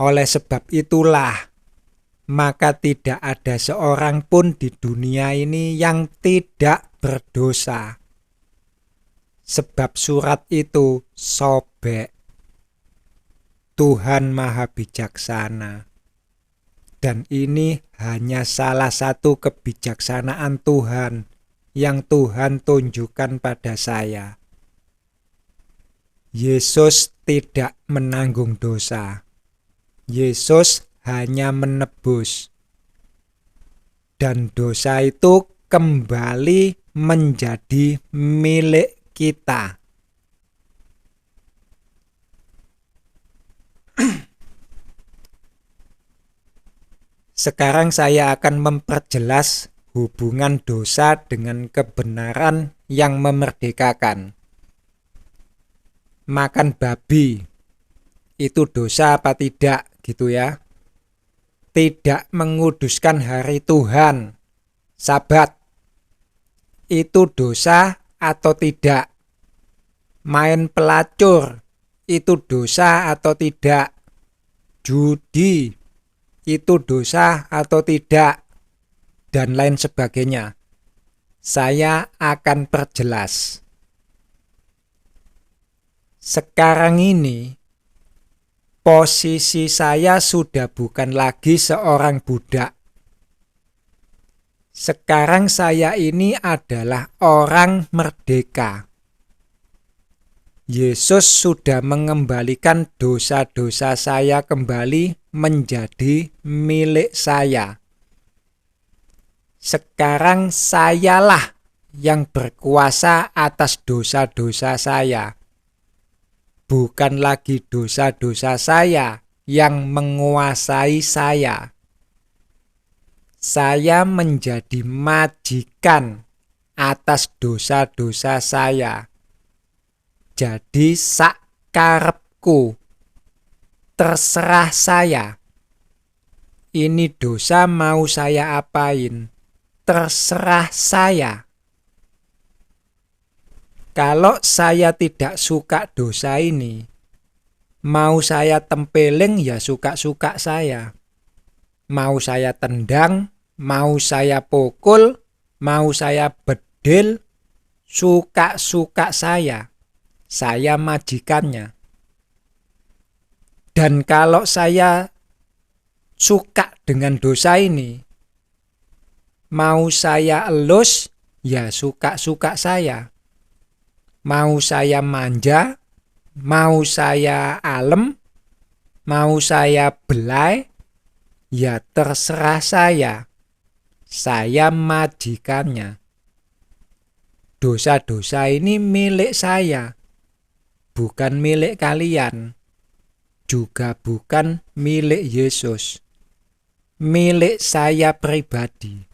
S1: Oleh sebab itulah, maka tidak ada seorang pun di dunia ini yang tidak berdosa. Sebab surat itu sobek. Tuhan Maha Bijaksana. Dan ini hanya salah satu kebijaksanaan Tuhan yang Tuhan tunjukkan pada saya. Yesus tidak menanggung dosa. Yesus hanya menebus. Dan dosa itu kembali menjadi milik kita. Sekarang saya akan memperjelas hubungan dosa dengan kebenaran yang memerdekakan. Makan babi itu dosa apa tidak gitu ya? Tidak menguduskan hari Tuhan, Sabat, itu dosa atau tidak? Main pelacur itu dosa atau tidak? Judi itu dosa atau tidak? Dan lain sebagainya. Saya akan perjelas. Sekarang ini, posisi saya sudah bukan lagi seorang budak. Sekarang saya ini adalah orang merdeka. Yesus sudah mengembalikan dosa-dosa saya kembali menjadi milik saya. Sekarang sayalah yang berkuasa atas dosa-dosa saya. Bukan lagi dosa-dosa saya yang menguasai saya. Saya menjadi majikan atas dosa-dosa saya. Jadi sakarepku, terserah saya. Ini dosa mau saya apain, terserah saya. Kalau saya tidak suka dosa ini, mau saya tempeleng ya suka-suka saya. Mau saya tendang, mau saya pukul, mau saya bedil, suka-suka saya. Saya majikannya. Dan kalau saya suka dengan dosa ini, Mau saya elus, ya suka-suka saya. Mau saya manja, mau saya alem, mau saya belai, ya terserah saya. Saya majikannya. Dosa-dosa ini milik saya, bukan milik kalian, juga bukan milik Yesus, milik saya pribadi.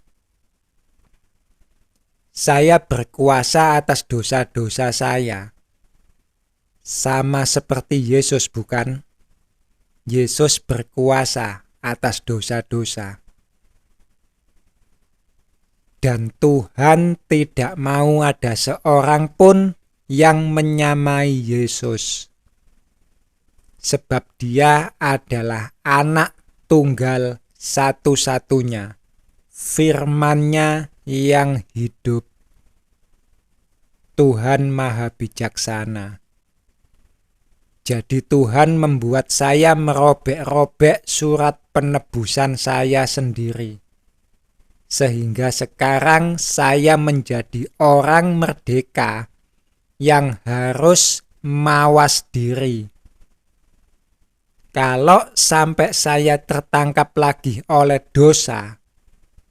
S1: Saya berkuasa atas dosa-dosa saya, sama seperti Yesus, bukan? Yesus berkuasa atas dosa-dosa. Dan Tuhan tidak mau ada seorang pun yang menyamai Yesus. Sebab dia adalah anak tunggal satu-satunya, firman-Nya yang hidup. Tuhan Maha Bijaksana. Jadi Tuhan membuat saya merobek-robek surat penebusan saya sendiri. Sehingga sekarang saya menjadi orang merdeka yang harus mawas diri. Kalau sampai saya tertangkap lagi oleh dosa,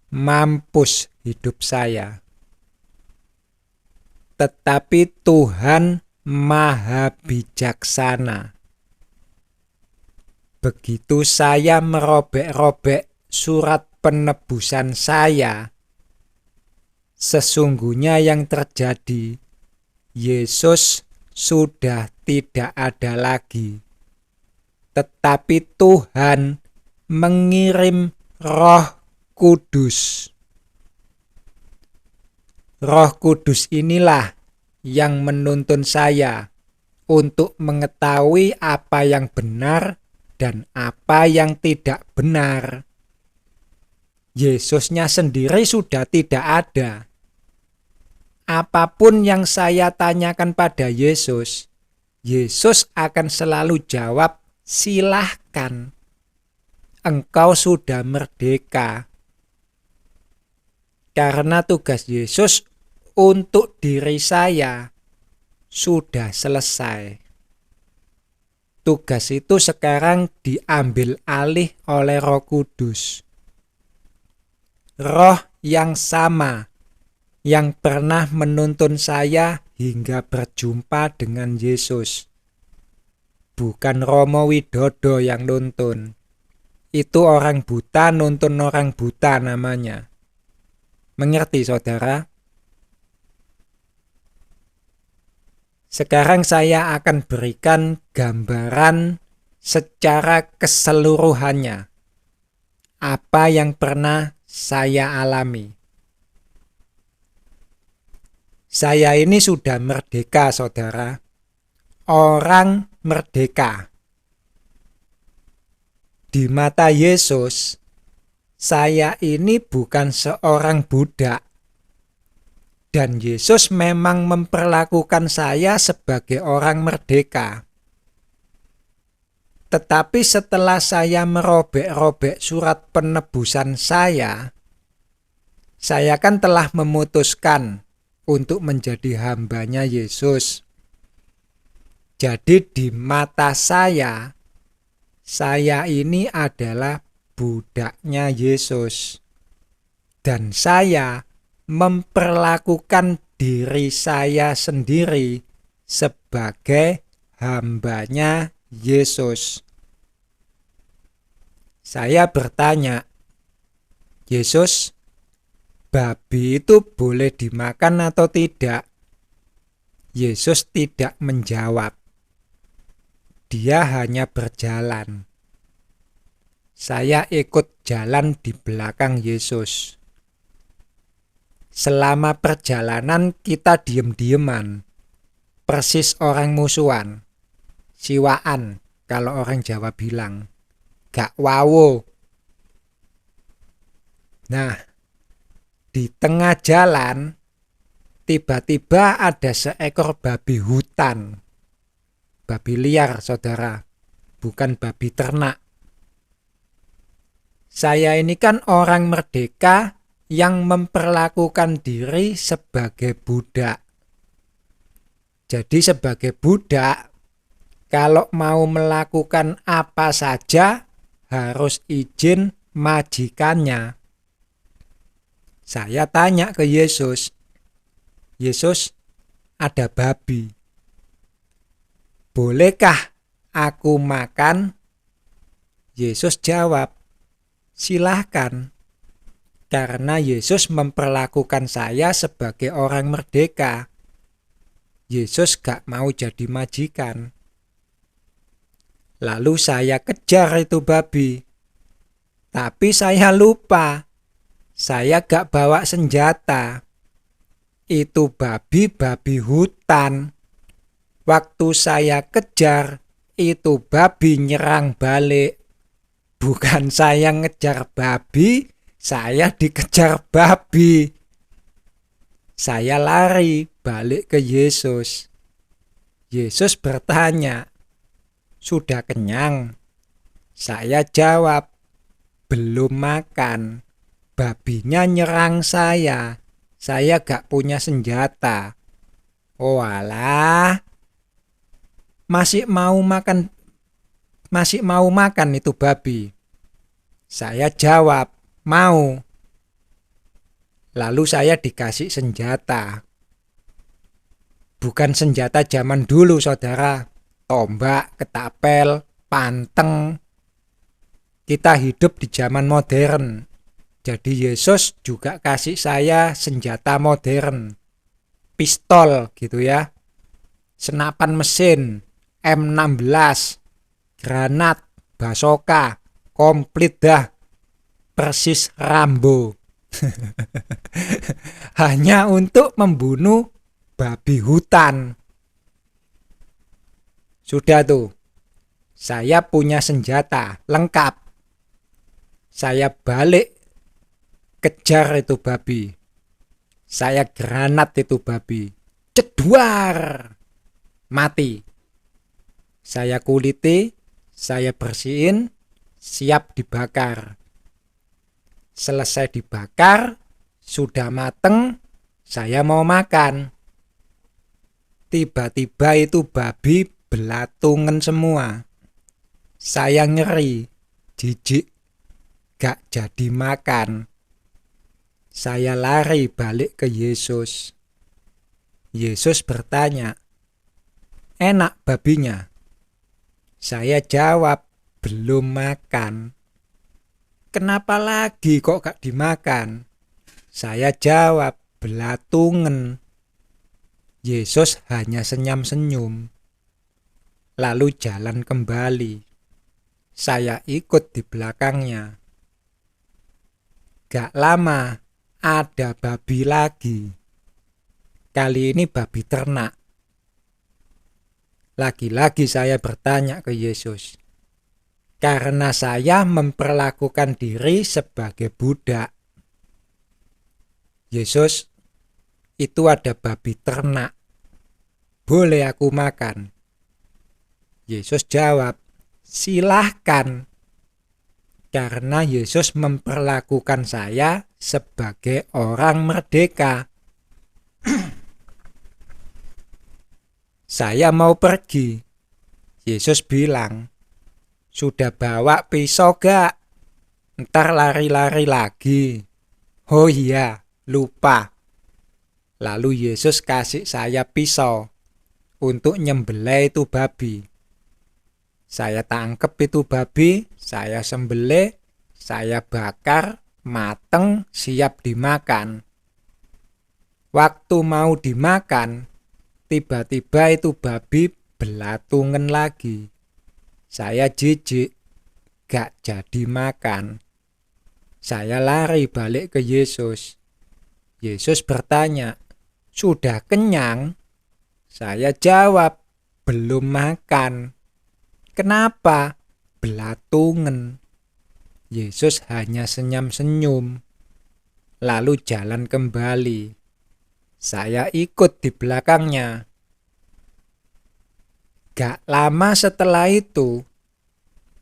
S1: mampus hidup saya. Tetapi Tuhan Maha Bijaksana. Begitu saya merobek-robek surat penebusan saya, sesungguhnya yang terjadi, Yesus sudah tidak ada lagi. Tetapi Tuhan mengirim Roh Kudus. Roh Kudus inilah yang menuntun saya untuk mengetahui apa yang benar dan apa yang tidak benar. Yesusnya sendiri sudah tidak ada. Apapun yang saya tanyakan pada Yesus, Yesus akan selalu jawab, silahkan. Engkau sudah merdeka. Karena tugas Yesus untuk diri saya sudah selesai. Tugas itu sekarang diambil alih oleh Roh Kudus. Roh yang sama yang pernah menuntun saya hingga berjumpa dengan Yesus. Bukan Romo Widodo yang nuntun. Itu orang buta nuntun orang buta namanya. Mengerti, saudara? Sekarang saya akan berikan gambaran secara keseluruhannya. Apa yang pernah saya alami. Saya ini sudah merdeka, saudara. Orang merdeka. Di mata Yesus, saya ini bukan seorang budak. Dan Yesus memang memperlakukan saya sebagai orang merdeka. Tetapi setelah saya merobek-robek surat penebusan saya kan telah memutuskan untuk menjadi hambanya Yesus. Jadi di mata saya ini adalah budaknya Yesus. Dan saya memperlakukan diri saya sendiri sebagai hambanya Yesus. Saya bertanya, Yesus, babi itu boleh dimakan atau tidak? Yesus tidak menjawab. Dia hanya berjalan. Saya ikut jalan di belakang Yesus. Selama perjalanan kita diem-dieman. Persis orang musuhan. Siwaan, kalau orang Jawa bilang. Gak wawo. Nah, di tengah jalan, tiba-tiba ada seekor babi hutan. Babi liar, saudara. Bukan babi ternak. Saya ini kan orang merdeka yang memperlakukan diri sebagai budak. Jadi sebagai budak, kalau mau melakukan apa saja harus izin majikannya. Saya tanya ke Yesus, Yesus, ada babi. Bolehkah aku makan? Yesus jawab, silahkan. Karena Yesus memperlakukan saya sebagai orang merdeka. Yesus gak mau jadi majikan. Lalu saya kejar itu babi. Tapi saya lupa. Saya gak bawa senjata. Itu babi hutan. Waktu saya kejar, itu babi nyerang balik. Bukan saya ngejar babi, saya dikejar babi. Saya lari balik ke Yesus. Yesus bertanya, sudah kenyang? Saya jawab, belum makan. Babinya nyerang saya gak punya senjata. Oh alah, masih mau makan itu babi? Saya jawab, mau. Lalu saya dikasih senjata. Bukan senjata zaman dulu, saudara. Tombak, ketapel, panteng. Kita hidup di zaman modern. Jadi Yesus juga kasih saya senjata modern. Pistol gitu ya. Senapan mesin, M16, granat, basoka, komplit dah. Persis Rambo. Hanya untuk membunuh babi hutan. Sudah tuh. Saya punya senjata lengkap. Saya balik kejar itu babi. Saya granat itu babi. Ceduar. Mati. Saya kuliti, saya bersihin, siap dibakar. Selesai dibakar, sudah mateng, saya mau makan. Tiba-tiba itu babi belatungan semua. Saya ngeri, jijik, gak jadi makan. Saya lari balik ke Yesus. Yesus bertanya, enak babinya? Saya jawab, belum makan. Kenapa lagi kok gak dimakan? Saya jawab, belatungan. Yesus hanya senyum-senyum. Lalu jalan kembali. Saya ikut di belakangnya. Gak lama, ada babi lagi. Kali ini babi ternak. Lagi-lagi saya bertanya ke Yesus. Karena saya memperlakukan diri sebagai budak. Yesus, itu ada babi ternak. Boleh aku makan? Yesus jawab, silahkan. Karena Yesus memperlakukan saya sebagai orang merdeka. Saya mau pergi. Yesus bilang, sudah bawa pisau gak? Ntar lari-lari lagi. Oh iya, lupa. Lalu Yesus kasih saya pisau untuk nyembelih itu babi. Saya tangkep itu babi, saya sembelih, saya bakar, mateng, siap dimakan. Waktu mau dimakan, tiba-tiba itu babi belatungan lagi. Saya jijik, gak jadi makan. Saya lari balik ke Yesus. Yesus bertanya, sudah kenyang? Saya jawab, belum makan. Kenapa? Belatungan. Yesus hanya senyum-senyum. Lalu jalan kembali. Saya ikut di belakangnya. Gak lama setelah itu,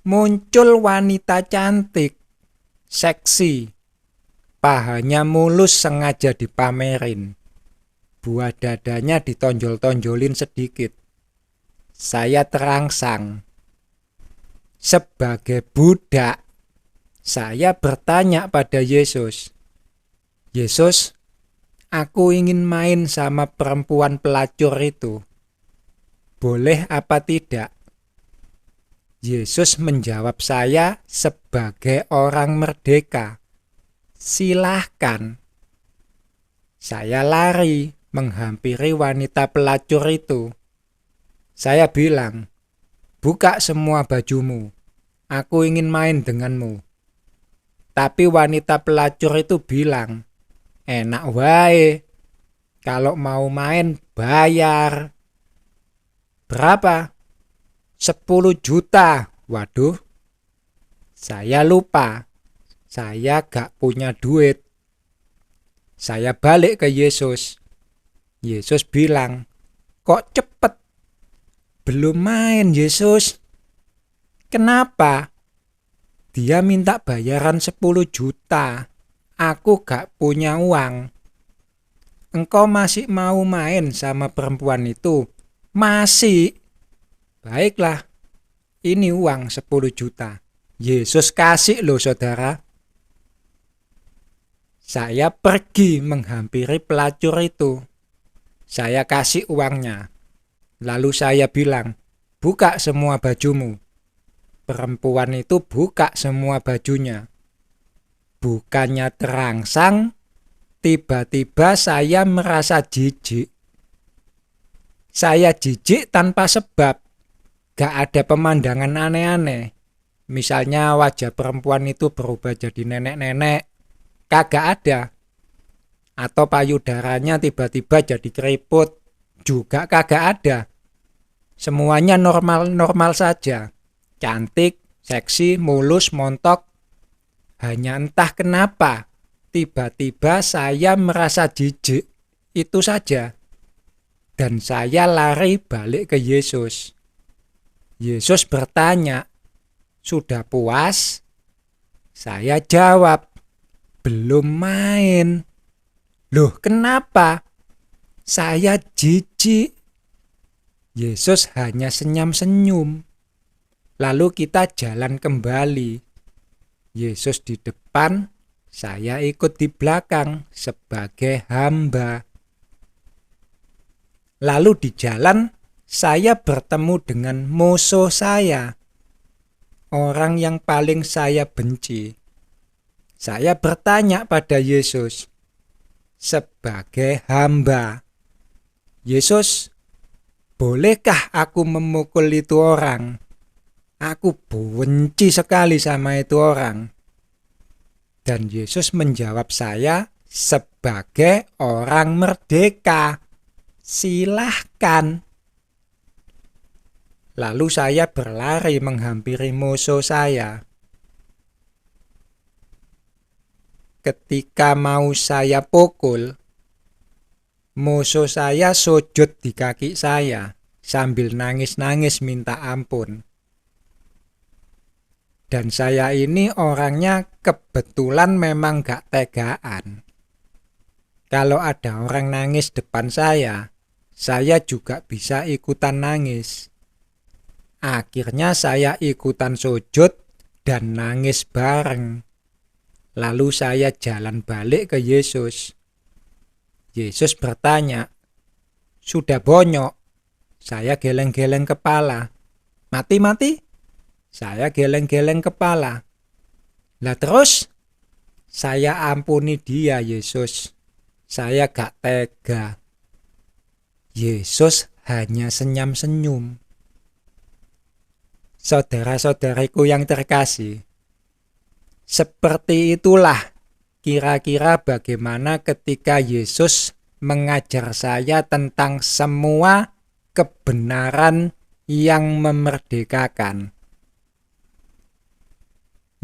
S1: muncul wanita cantik, seksi, pahanya mulus sengaja dipamerin. Buah dadanya ditonjol-tonjolin sedikit. Saya terangsang. Sebagai budak, saya bertanya pada Yesus, "Yesus, aku ingin main sama perempuan pelacur itu. Boleh apa tidak?" Yesus menjawab saya sebagai orang merdeka, "Silahkan." Saya lari menghampiri wanita pelacur itu. Saya bilang, "Buka semua bajumu, aku ingin main denganmu." Tapi wanita pelacur itu bilang, "Enak wae, kalau mau main bayar." "Berapa?" 10 juta. Waduh, saya lupa. Saya gak punya duit. Saya balik ke Yesus. Yesus bilang, "Kok cepet? Belum main, Yesus." "Kenapa?" "Dia minta bayaran 10 juta. Aku gak punya uang." "Engkau masih mau main sama perempuan itu?" "Masih." "Baiklah, ini uang 10 juta. Yesus kasih loh, saudara. Saya pergi menghampiri pelacur itu. Saya kasih uangnya. Lalu saya bilang, "Buka semua bajumu." Perempuan itu buka semua bajunya. Bukannya terangsang, tiba-tiba saya merasa jijik. Saya jijik tanpa sebab. Gak ada pemandangan aneh-aneh. Misalnya wajah perempuan itu berubah jadi nenek-nenek. Kagak ada. Atau payudaranya tiba-tiba jadi keriput. Juga kagak ada. Semuanya normal-normal saja. Cantik, seksi, mulus, montok. Hanya entah kenapa, tiba-tiba saya merasa jijik. Itu saja. Dan saya lari balik ke Yesus. Yesus bertanya, "Sudah puas?" Saya jawab, "Belum main." "Loh, kenapa?" "Saya jijik." Yesus hanya senyum-senyum. Lalu kita jalan kembali. Yesus di depan, saya ikut di belakang sebagai hamba. Lalu di jalan, saya bertemu dengan musuh saya, orang yang paling saya benci. Saya bertanya pada Yesus sebagai hamba, "Yesus, bolehkah aku memukul itu orang? Aku benci sekali sama itu orang." Dan Yesus menjawab saya sebagai orang merdeka, "Silahkan." Lalu saya berlari menghampiri musuh saya. Ketika mau saya pukul, musuh saya sujud di kaki saya sambil nangis-nangis minta ampun. Dan saya ini orangnya kebetulan memang gak tegaan. Kalau ada orang nangis depan saya juga bisa ikutan nangis. Akhirnya saya ikutan sujud dan nangis bareng. Lalu saya jalan balik ke Yesus. Yesus bertanya, "Sudah bonyok?" Saya geleng-geleng kepala. "Mati-mati?" Saya geleng-geleng kepala. "Lah terus?" "Saya ampuni dia, Yesus. Saya gak tega." Yesus hanya senyum-senyum. Saudara-saudariku yang terkasih, seperti itulah kira-kira bagaimana ketika Yesus mengajar saya tentang semua kebenaran yang memerdekakan.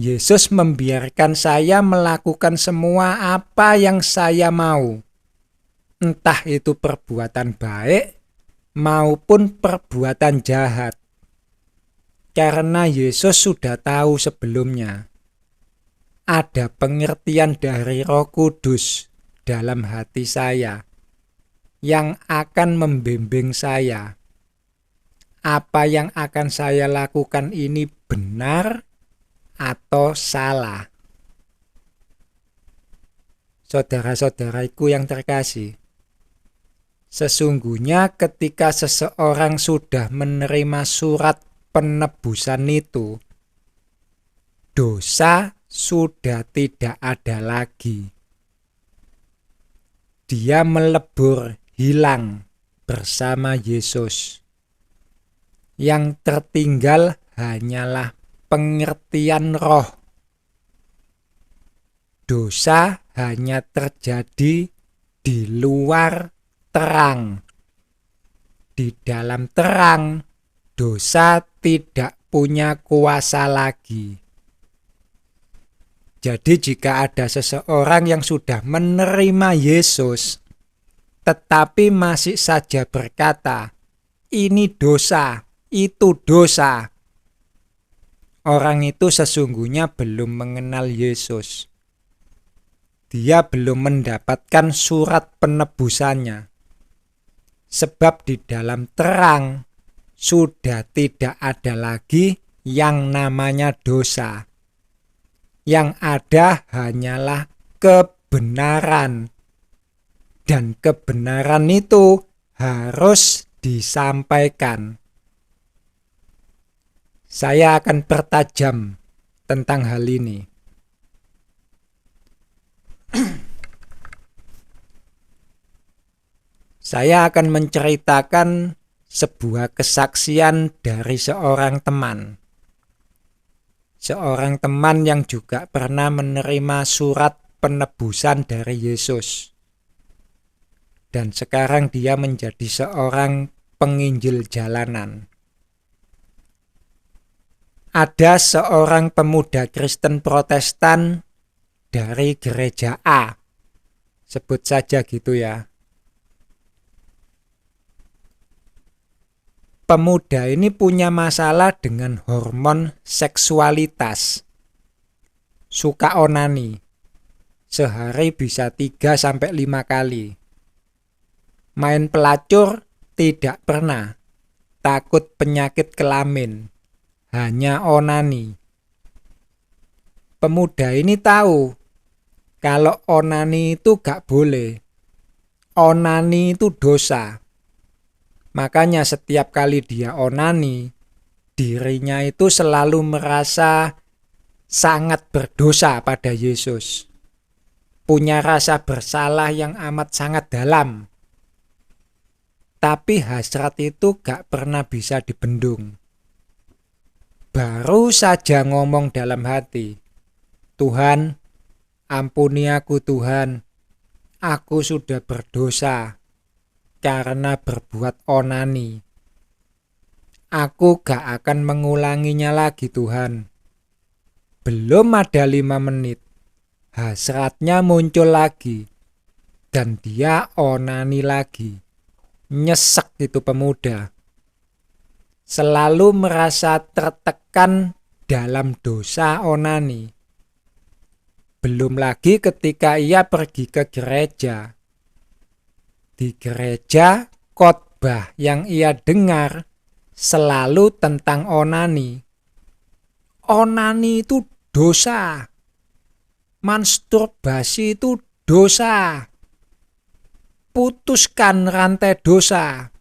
S1: Yesus membiarkan saya melakukan semua apa yang saya mau, entah itu perbuatan baik maupun perbuatan jahat, karena Yesus sudah tahu sebelumnya ada pengertian dari Roh Kudus dalam hati saya yang akan membimbing saya. Apa yang akan saya lakukan ini benar atau salah? Saudara-saudaraku yang terkasih, sesungguhnya ketika seseorang sudah menerima surat penebusan itu, dosa sudah tidak ada lagi. Dia melebur hilang bersama Yesus. Yang tertinggal hanyalah pengertian roh. Dosa hanya terjadi di luar terang. Di dalam terang, dosa tidak punya kuasa lagi. Jadi jika ada seseorang yang sudah menerima Yesus, tetapi masih saja berkata, ini dosa, itu dosa, orang itu sesungguhnya belum mengenal Yesus. Dia belum mendapatkan surat penebusannya. Sebab di dalam terang sudah tidak ada lagi yang namanya dosa. Yang ada hanyalah kebenaran. Dan kebenaran itu harus disampaikan. Saya akan pertajam tentang hal ini. Saya akan menceritakan sebuah kesaksian dari seorang teman. Seorang teman yang juga pernah menerima surat penebusan dari Yesus. Dan sekarang dia menjadi seorang penginjil jalanan. Ada seorang pemuda Kristen Protestan dari gereja A. Sebut saja gitu ya. Pemuda ini punya masalah dengan hormon seksualitas. Suka onani. Sehari bisa 3-5 kali. Main pelacur tidak pernah. Takut penyakit kelamin. Hanya onani. Pemuda ini tahu kalau onani itu gak boleh. Onani itu dosa. Makanya setiap kali dia onani, dirinya itu selalu merasa sangat berdosa pada Yesus. Punya rasa bersalah yang amat sangat dalam. Tapi hasrat itu gak pernah bisa dibendung. Baru saja ngomong dalam hati, Tuhan, ampuni aku Tuhan, aku sudah berdosa karena berbuat onani. Aku gak akan mengulanginya lagi Tuhan. Belum ada 5 menit, hasratnya muncul lagi, dan dia onani lagi. Nyesek itu pemuda. Selalu merasa tertekan dalam dosa onani. Belum lagi ketika ia pergi ke gereja. Di gereja, khotbah yang ia dengar selalu tentang onani. Onani itu dosa. Masturbasi itu dosa. Putuskan rantai dosa.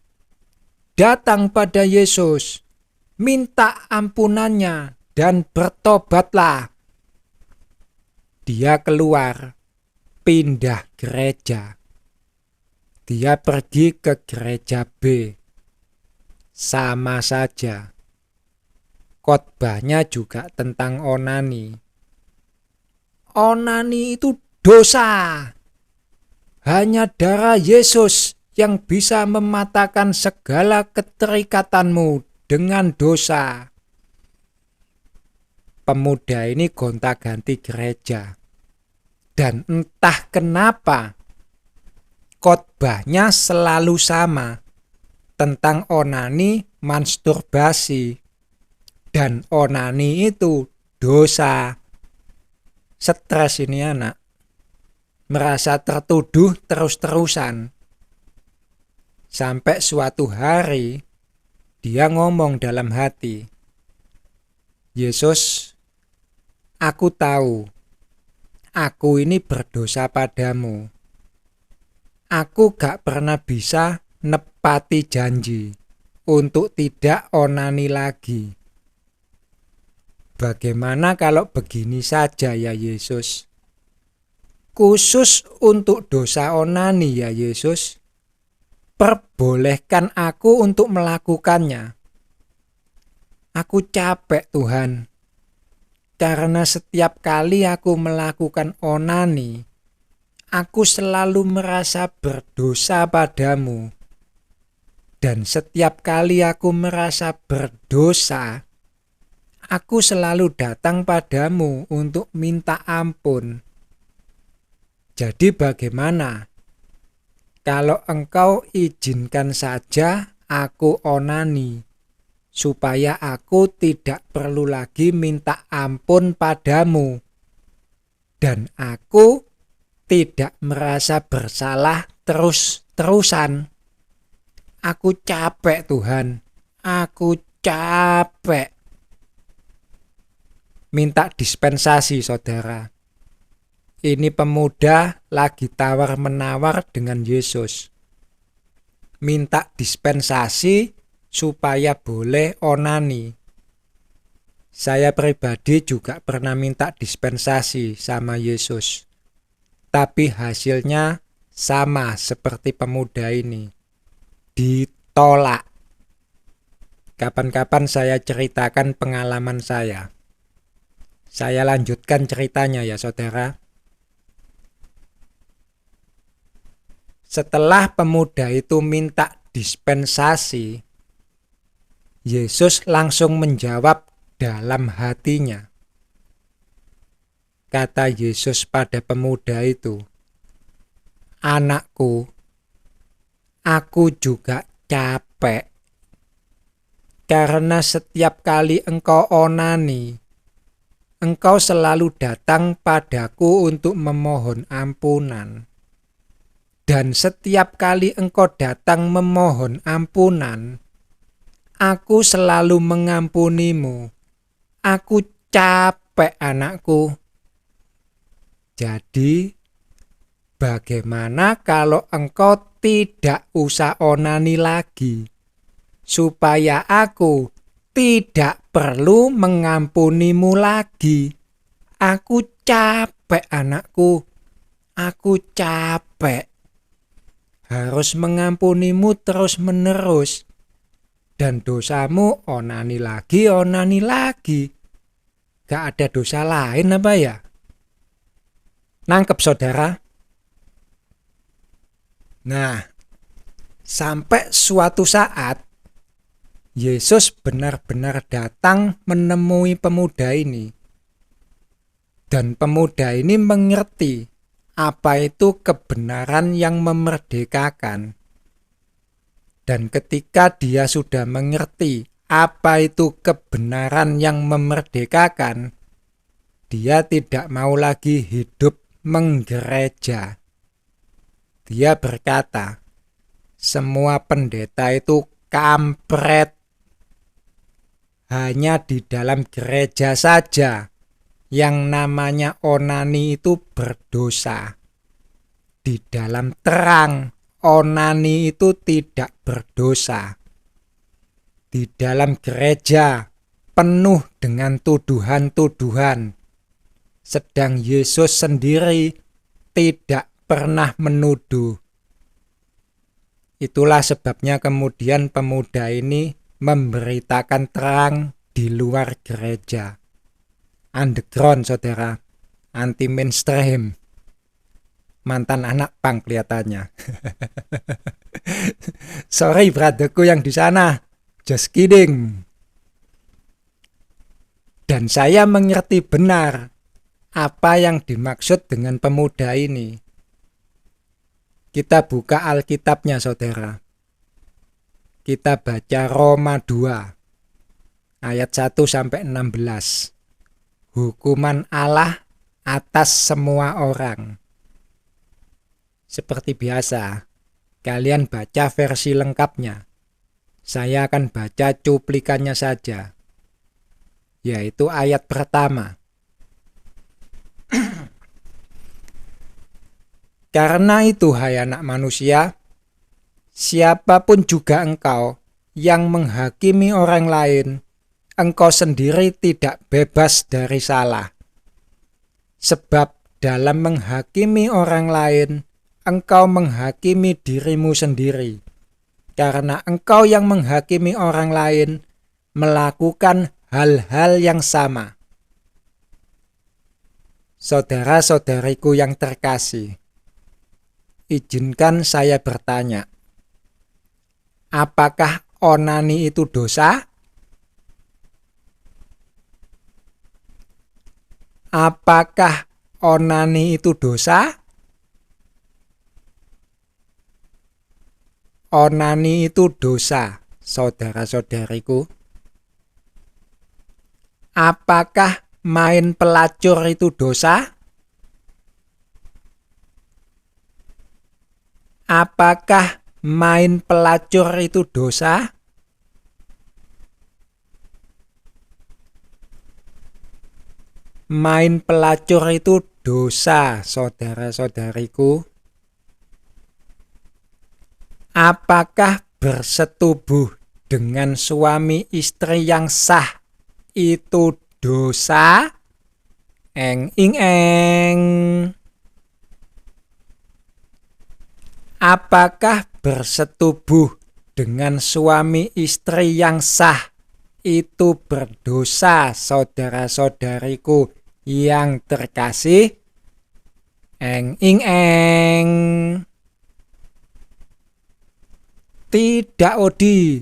S1: Datang pada Yesus, minta ampunannya dan bertobatlah. Dia keluar, pindah gereja. Dia pergi ke gereja B. Sama saja. Khotbahnya juga tentang onani. Onani itu dosa. Hanya darah Yesus yang bisa mematahkan segala keterikatanmu dengan dosa. Pemuda ini gonta-ganti gereja. Dan entah kenapa, khotbahnya selalu sama. Tentang onani, masturbasi. Dan onani itu dosa. Stres ini anak. Merasa tertuduh terus-terusan. Sampai suatu hari, dia ngomong dalam hati, Yesus, aku tahu, aku ini berdosa padamu. Aku gak pernah bisa nepati janji untuk tidak onani lagi. Bagaimana kalau begini saja ya Yesus? Khusus untuk dosa onani ya Yesus, perbolehkan aku untuk melakukannya. Aku capek Tuhan, karena setiap kali aku melakukan onani, aku selalu merasa berdosa padamu. Dan setiap kali aku merasa berdosa, aku selalu datang padamu untuk minta ampun. Jadi bagaimana? Kalau engkau izinkan saja aku onani, supaya aku tidak perlu lagi minta ampun padamu. Dan aku tidak merasa bersalah terus-terusan. Aku capek Tuhan, aku capek. Minta dispensasi saudara. Ini pemuda lagi tawar-menawar dengan Yesus. Minta dispensasi supaya boleh onani. Saya pribadi juga pernah minta dispensasi sama Yesus. Tapi hasilnya sama seperti pemuda ini. Ditolak. Kapan-kapan saya ceritakan pengalaman saya. Saya lanjutkan ceritanya ya saudara. Setelah pemuda itu minta dispensasi, Yesus langsung menjawab dalam hatinya. Kata Yesus pada pemuda itu, "Anakku, aku juga capek. Karena setiap kali engkau onani, engkau selalu datang padaku untuk memohon ampunan. Dan setiap kali engkau datang memohon ampunan, aku selalu mengampunimu. Aku capek anakku. Jadi, bagaimana kalau engkau tidak usah onani lagi, supaya aku tidak perlu mengampunimu lagi? Aku capek anakku. Aku capek. Harus mengampunimu terus-menerus. Dan dosamu onani lagi. Gak ada dosa lain apa ya? Nangkep saudara? Nah, sampai suatu saat, Yesus benar-benar datang menemui pemuda ini. Dan pemuda ini mengerti apa itu kebenaran yang memerdekakan. Dan ketika dia sudah mengerti apa itu kebenaran yang memerdekakan, dia tidak mau lagi hidup menggereja. Dia berkata, semua pendeta itu kampret. Hanya di dalam gereja saja yang namanya onani itu berdosa. Di dalam terang, onani itu tidak berdosa. Di dalam gereja penuh dengan tuduhan-tuduhan. Sedang Yesus sendiri tidak pernah menuduh. Itulah sebabnya kemudian pemuda ini memberitakan terang di luar gereja. Underground saudara, anti mainstream. Mantan anak pang kelihatannya. Sorry brotherku yang di sana, just kidding. Dan saya mengerti benar apa yang dimaksud dengan pemuda ini. Kita buka Alkitabnya saudara. Kita baca Roma 2 ayat 1-16. Hukuman Allah atas semua orang. Seperti biasa, kalian baca versi lengkapnya. Saya akan baca cuplikannya saja, yaitu ayat pertama. Karena itu, hai anak manusia, siapapun juga engkau yang menghakimi orang lain, engkau sendiri tidak bebas dari salah. Sebab dalam menghakimi orang lain, engkau menghakimi dirimu sendiri. Karena engkau yang menghakimi orang lain melakukan hal-hal yang sama. Saudara-saudariku yang terkasih, izinkan saya bertanya, apakah onani itu dosa? Apakah onani itu dosa? Onani itu dosa, saudara-saudariku. Apakah main pelacur itu dosa? Apakah main pelacur itu dosa? Main pelacur itu dosa, saudara-saudariku. Apakah bersetubuh dengan suami istri yang sah itu dosa? Eng ing eng. Apakah bersetubuh dengan suami istri yang sah itu berdosa, saudara-saudariku yang terkasih? Eng ing eng. Tidak, Odi.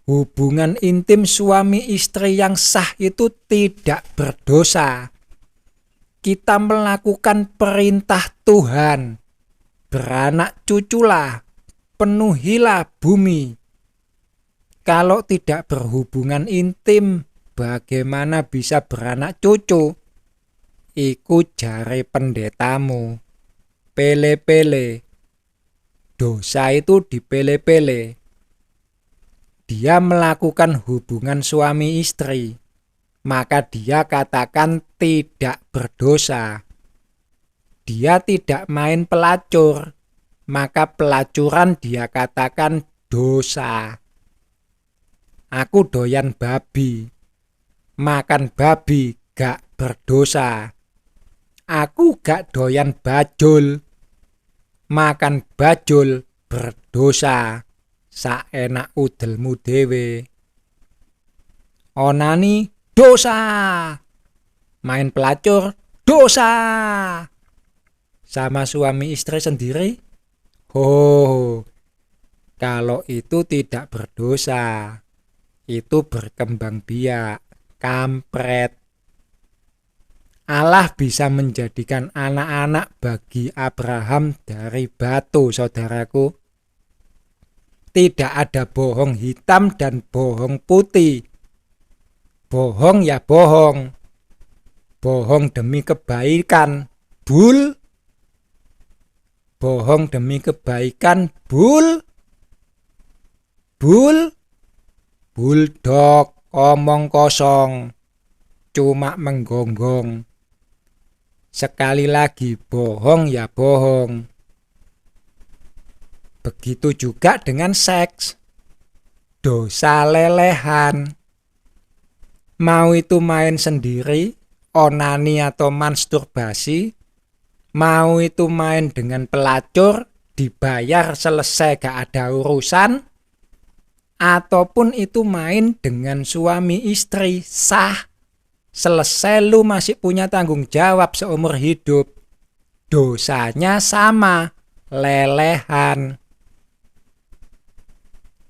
S1: Hubungan intim suami istri yang sah itu tidak berdosa. Kita melakukan perintah Tuhan. Beranak cuculah, penuhilah bumi. Kalau tidak berhubungan intim, bagaimana bisa beranak cucu? Iku jare pendetamu. Pele-pele. Dosa itu dipele-pele. Dia melakukan hubungan suami istri, maka dia katakan tidak berdosa. Dia tidak main pelacur, maka pelacuran dia katakan dosa. Aku doyan babi, makan babi gak berdosa. Aku gak doyan bajul, makan bajul berdosa. Saenak udelmu dewe. Onani dosa, main pelacur dosa. Sama suami istri sendiri, kalau itu tidak berdosa, itu berkembang biak, kampret. Allah bisa menjadikan anak-anak bagi Abraham dari batu, saudaraku. Tidak ada bohong hitam dan bohong putih. Bohong ya bohong. Bohong demi kebaikan, bul. Bohong demi kebaikan, bul. Bul. Buldog, omong kosong, cuma menggonggong. Sekali lagi, bohong ya bohong. Begitu juga dengan seks. Dosa lelehan. Mau itu main sendiri, onani atau masturbasi, mau itu main dengan pelacur, dibayar selesai gak ada urusan, ataupun itu main dengan suami istri sah, selesai lu masih punya tanggung jawab seumur hidup. Dosanya sama, lelehan.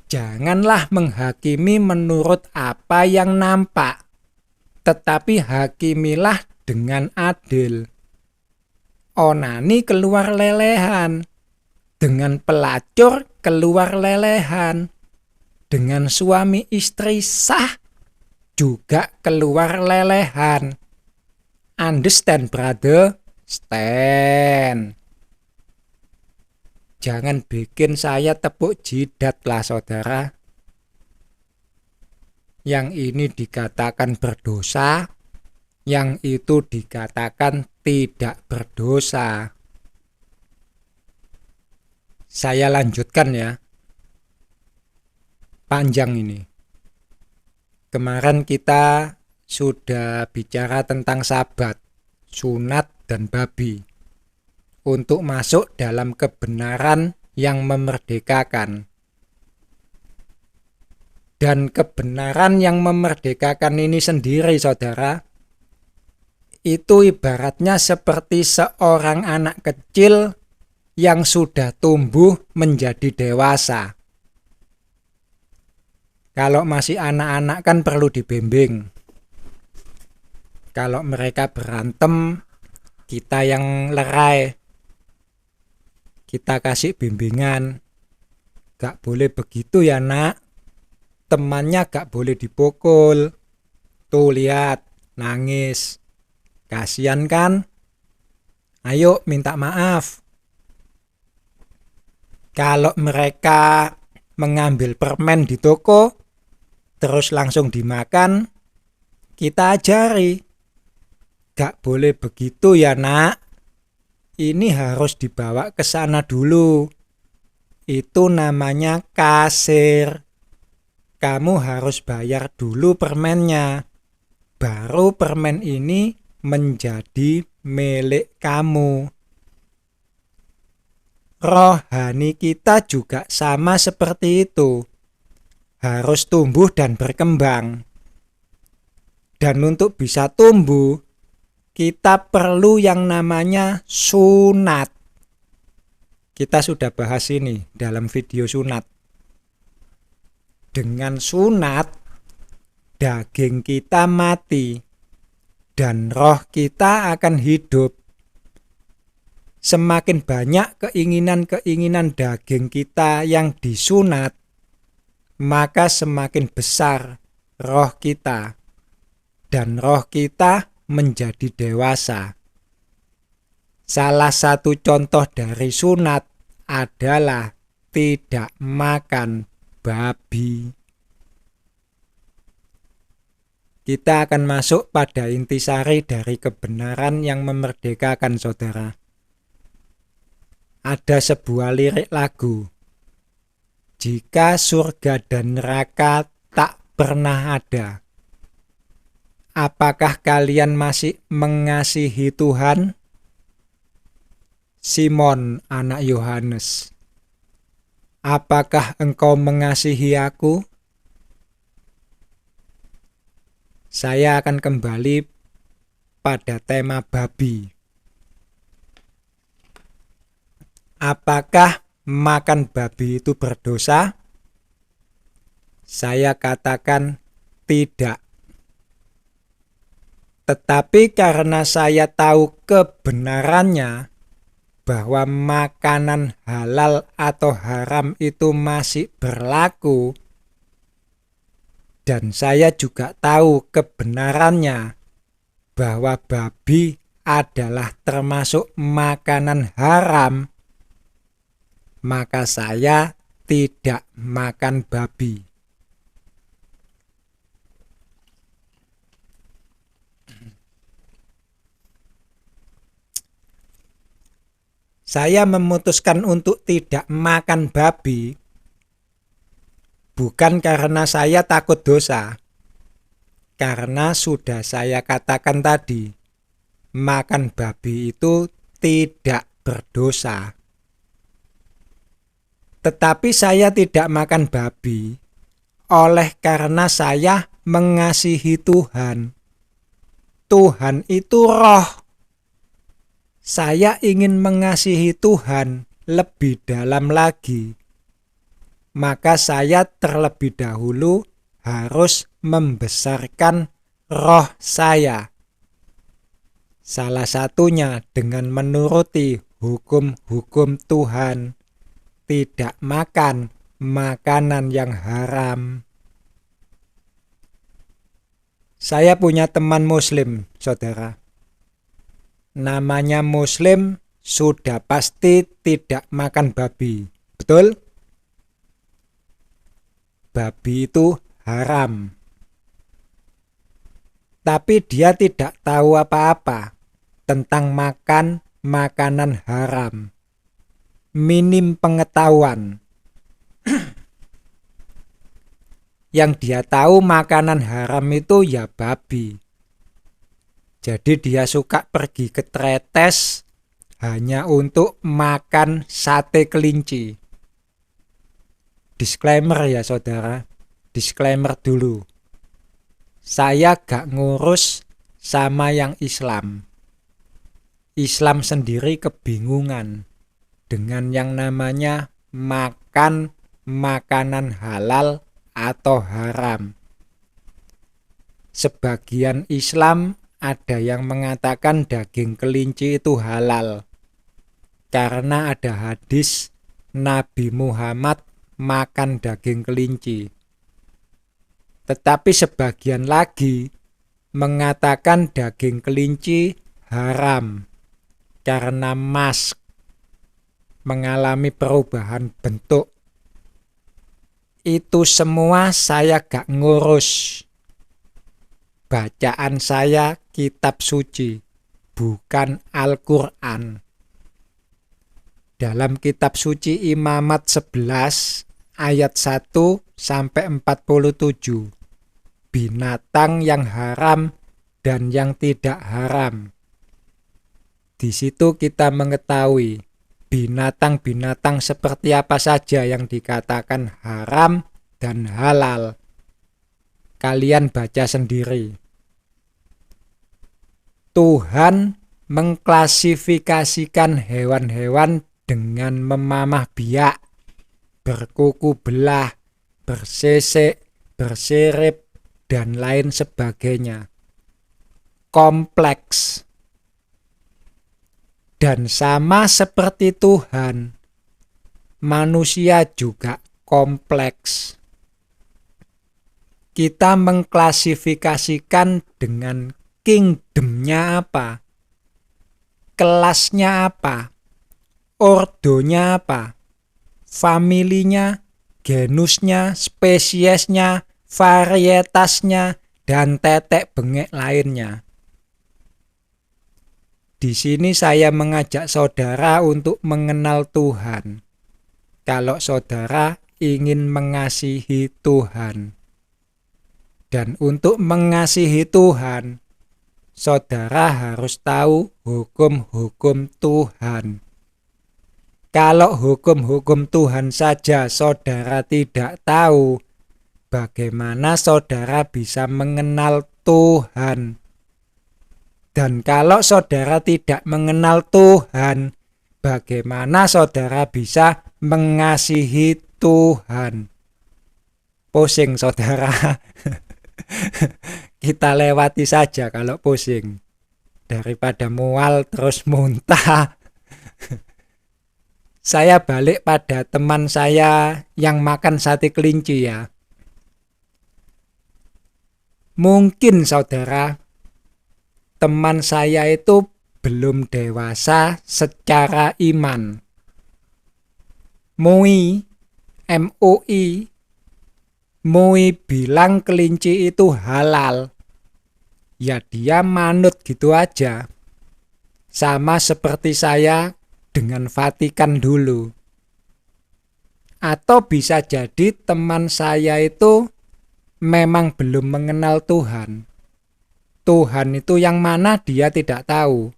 S1: Janganlah menghakimi menurut apa yang nampak, tetapi hakimilah dengan adil. Onani keluar lelehan, dengan pelacur keluar lelehan, dengan suami istri sah juga keluar lelehan. Understand, brother? Stand. Jangan bikin saya tepuk jidat lah, saudara. Yang ini dikatakan berdosa, yang itu dikatakan tidak berdosa. Saya lanjutkan ya. Panjang ini. Kemarin kita sudah bicara tentang sabat, sunat, dan babi untuk masuk dalam kebenaran yang memerdekakan. Dan kebenaran yang memerdekakan ini sendiri, saudara, itu ibaratnya seperti seorang anak kecil yang sudah tumbuh menjadi dewasa. Kalau masih anak-anak kan perlu dibimbing. Kalau mereka berantem, kita yang lerai. Kita kasih bimbingan. Gak boleh begitu ya nak. Temannya gak boleh dipukul. Tuh lihat, nangis. Kasian kan? Ayo minta maaf. Kalau mereka mengambil permen di toko, terus langsung dimakan, kita ajari. Gak boleh begitu ya nak. Ini harus dibawa ke sana dulu. Itu namanya kasir. Kamu harus bayar dulu permennya. Baru permen ini menjadi milik kamu. Rohani kita juga sama seperti itu. Harus tumbuh dan berkembang. Dan untuk bisa tumbuh, kita perlu yang namanya sunat. Kita sudah bahas ini dalam video sunat. Dengan sunat, daging kita mati dan roh kita akan hidup. Semakin banyak keinginan-keinginan daging kita yang disunat, maka semakin besar roh kita, dan roh kita menjadi dewasa. Salah satu contoh dari sunat adalah tidak makan babi. Kita akan masuk pada intisari dari kebenaran yang memerdekakan, saudara. Ada sebuah lirik lagu. Jika surga dan neraka tak pernah ada, apakah kalian masih mengasihi Tuhan? Simon, anak Yohanes, apakah engkau mengasihi aku? Saya akan kembali pada tema babi. Apakah makan babi itu berdosa? Saya katakan tidak. Tetapi karena saya tahu kebenarannya bahwa makanan halal atau haram itu masih berlaku, dan saya juga tahu kebenarannya bahwa babi adalah termasuk makanan haram, maka saya tidak makan babi. Saya memutuskan untuk tidak makan babi bukan karena saya takut dosa, karena sudah saya katakan tadi, makan babi itu tidak berdosa. Tetapi saya tidak makan babi oleh karena saya mengasihi Tuhan. Tuhan itu roh. Saya ingin mengasihi Tuhan lebih dalam lagi. Maka saya terlebih dahulu harus membesarkan roh saya. Salah satunya dengan menuruti hukum-hukum Tuhan. Tidak makan makanan yang haram. Saya punya teman muslim, saudara. namanya Muslim sudah pasti tidak makan babi. Betul? Babi itu haram. Tapi dia tidak tahu apa-apa tentang makan makanan haram. Minim pengetahuan. Yang dia tahu makanan haram itu ya babi. Jadi dia suka pergi ke Tretes hanya untuk makan sate kelinci. Disclaimer ya saudara, disclaimer dulu. Saya gak ngurus sama yang Islam. Islam sendiri kebingungan dengan yang namanya makan makanan halal atau haram. Sebagian Islam ada yang mengatakan daging kelinci itu halal karena ada hadis Nabi Muhammad makan daging kelinci. Tetapi sebagian lagi mengatakan daging kelinci haram karena mengalami perubahan bentuk. Itu semua saya gak ngurus. Bacaan saya kitab suci, bukan Al-Quran. Dalam kitab suci Imamat 11 ayat 1 sampai 47. Binatang yang haram dan yang tidak haram. Di situ kita mengetahui binatang-binatang seperti apa saja yang dikatakan haram dan halal. Kalian baca sendiri. Tuhan mengklasifikasikan hewan-hewan dengan memamah biak, berkuku belah, bersisik, bersirip, dan lain sebagainya. Kompleks. Dan sama seperti Tuhan, manusia juga kompleks. Kita mengklasifikasikan dengan kingdomnya apa, kelasnya apa, ordonya apa, familinya, genusnya, spesiesnya, varietasnya, dan tetek bengek lainnya. Di sini saya mengajak saudara untuk mengenal Tuhan. Kalau saudara ingin mengasihi Tuhan. Dan untuk mengasihi Tuhan, saudara harus tahu hukum-hukum Tuhan. Kalau hukum-hukum Tuhan saja saudara tidak tahu, bagaimana saudara bisa mengenal Tuhan? Dan kalau saudara tidak mengenal Tuhan, bagaimana saudara bisa mengasihi Tuhan? Pusing saudara. Kita lewati saja kalau pusing, daripada mual terus muntah. Saya balik pada teman saya yang makan sate kelinci ya. Mungkin saudara, teman saya itu belum dewasa secara iman. MUI bilang kelinci itu halal. Ya dia manut gitu aja. Sama seperti saya dengan Vatikan dulu. Atau bisa jadi teman saya itu memang belum mengenal Tuhan. Tuhan itu yang mana dia tidak tahu.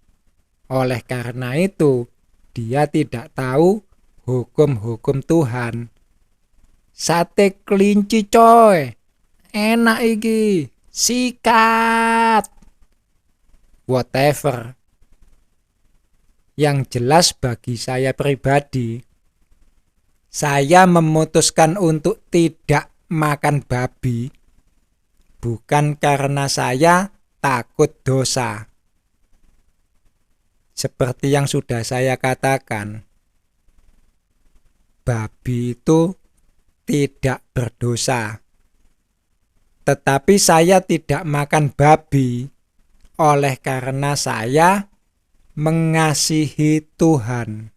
S1: Oleh karena itu, dia tidak tahu hukum-hukum Tuhan. Sate kelinci coy, enak iki, sikat, whatever. Yang jelas bagi saya pribadi, saya memutuskan untuk tidak makan babi, bukan karena saya takut dosa. Seperti yang sudah saya katakan, babi itu tidak berdosa. Tetapi saya tidak makan babi oleh karena saya mengasihi Tuhan.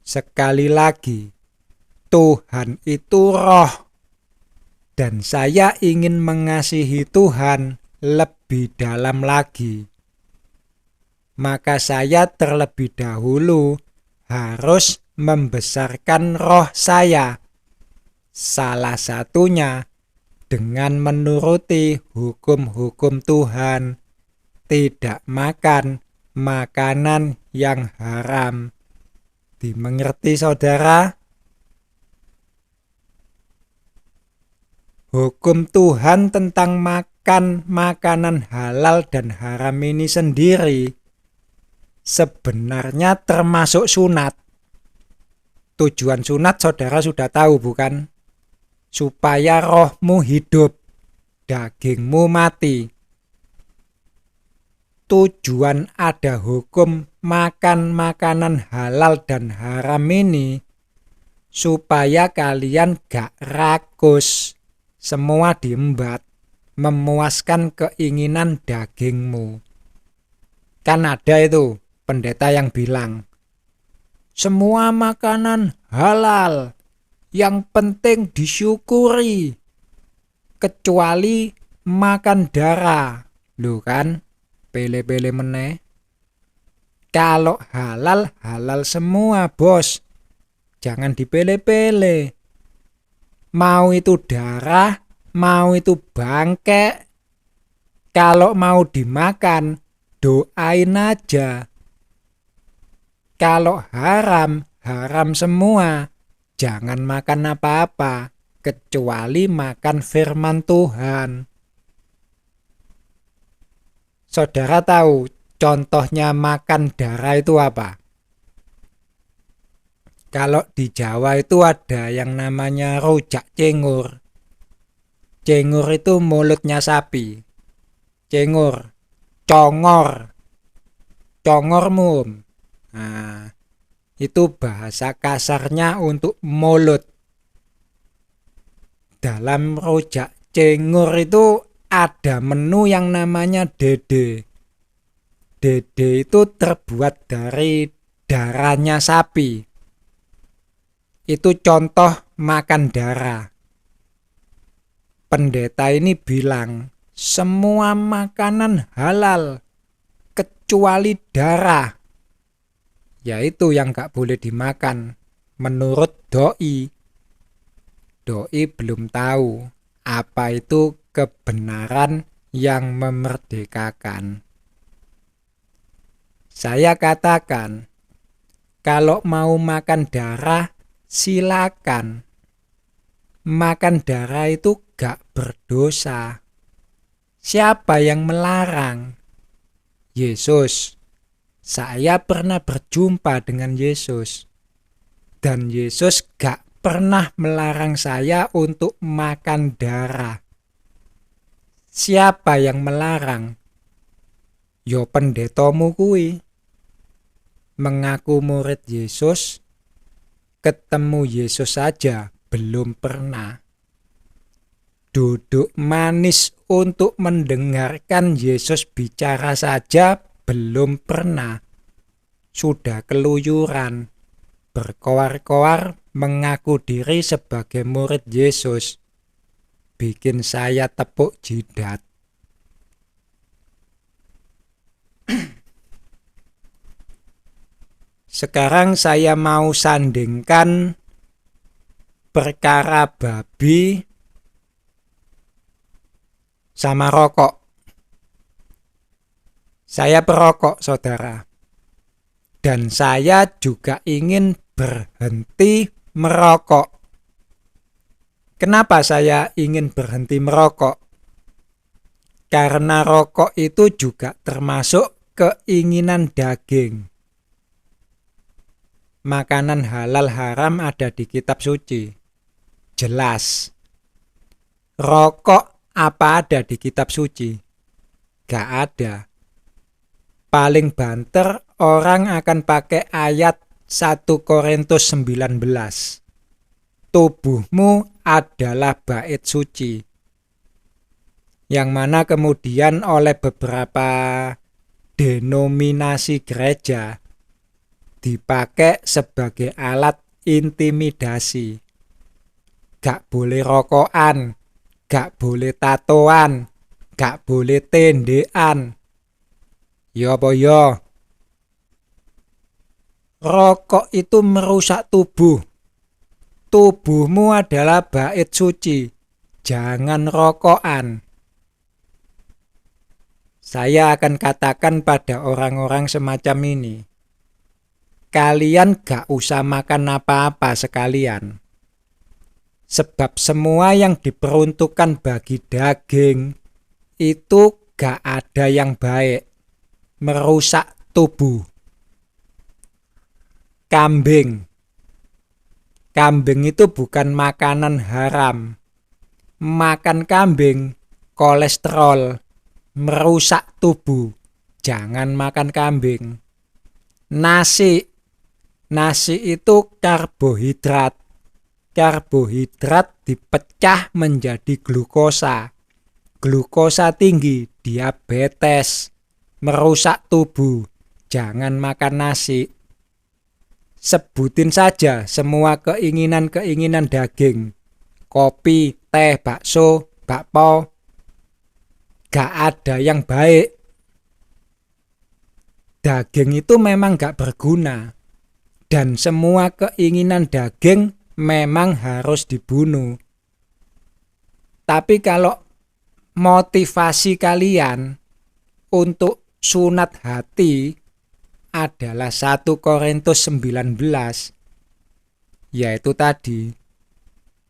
S1: Sekali lagi, Tuhan itu roh, dan saya ingin mengasihi Tuhan lebih dalam lagi. Maka saya terlebih dahulu harus membesarkan roh saya. Salah satunya dengan menuruti hukum-hukum Tuhan, tidak makan makanan yang haram. Dimengerti, saudara? Hukum Tuhan tentang makan makanan halal dan haram ini sendiri sebenarnya termasuk sunat. Tujuan sunat saudara sudah tahu, bukan? Supaya rohmu hidup, dagingmu mati. Tujuan ada hukum makan makanan halal dan haram ini supaya kalian gak rakus, semua diembat, memuaskan keinginan dagingmu. Kan ada itu pendeta yang bilang, semua makanan halal, yang penting disyukuri, kecuali makan darah. Loh kan? Pele-pele meneh. Kalau halal, halal semua, bos. Jangan dipele-pele. Mau itu darah, mau itu bangkek. Kalau mau dimakan, doain aja. Kalau haram, haram semua. Jangan makan apa-apa, kecuali makan firman Tuhan. Saudara tahu contohnya makan darah itu apa? Kalau di Jawa itu ada yang namanya rujak cengur. Cengur itu mulutnya sapi. Cengur, congor, congormu. Nah, itu bahasa kasarnya untuk mulut. Dalam rujak cengur itu ada menu yang namanya dede. Dede itu terbuat dari darahnya sapi. Itu contoh makan darah. Pendeta ini bilang, semua makanan halal kecuali darah. Yaitu yang gak boleh dimakan menurut doi. Doi belum tahu apa itu kebenaran yang memerdekakan. Saya katakan, kalau mau makan darah, silakan. Makan darah itu gak berdosa. Siapa yang melarang? Yesus. Saya pernah berjumpa dengan Yesus. Dan Yesus gak pernah melarang saya untuk makan darah. Siapa yang melarang? Yo pendetomu kui. Mengaku murid Yesus, ketemu Yesus saja belum pernah. Duduk manis untuk mendengarkan Yesus bicara saja belum pernah. Sudah keluyuran, berkoar-koar mengaku diri sebagai murid Yesus. Bikin saya tepuk jidat. Sekarang saya mau sandingkan perkara babi sama rokok. Saya perokok, saudara. Dan saya juga ingin berhenti merokok. Kenapa saya ingin berhenti merokok? Karena rokok itu juga termasuk keinginan daging. Makanan halal haram ada di kitab suci. Jelas. Rokok apa ada di kitab suci? Gak ada. Paling banter orang akan pakai ayat 1 Korintus 19. Tubuhmu adalah bait suci. Yang mana kemudian oleh beberapa denominasi gereja dipakai sebagai alat intimidasi. Gak boleh rokokan, gak boleh tatoan, gak boleh tendean. Ya apa ya? Rokok itu merusak tubuh. Tubuhmu adalah bait suci. Jangan rokokan. Saya akan katakan pada orang-orang semacam ini, kalian gak usah makan apa-apa sekalian. Sebab semua yang diperuntukkan bagi daging itu gak ada yang baik, merusak tubuh. Kambing itu bukan makanan haram. Makan kambing kolesterol, merusak tubuh. Jangan makan kambing. Nasi itu karbohidrat. Karbohidrat dipecah menjadi glukosa. Glukosa tinggi, diabetes, merusak tubuh. Jangan makan nasi. Sebutin saja semua keinginan-keinginan daging. Kopi, teh, bakso, bakpao. Gak ada yang baik. Daging itu memang gak berguna. Dan semua keinginan daging memang harus dibunuh. Tapi kalau motivasi kalian untuk sunat hati adalah 1 Korintus 19, yaitu tadi,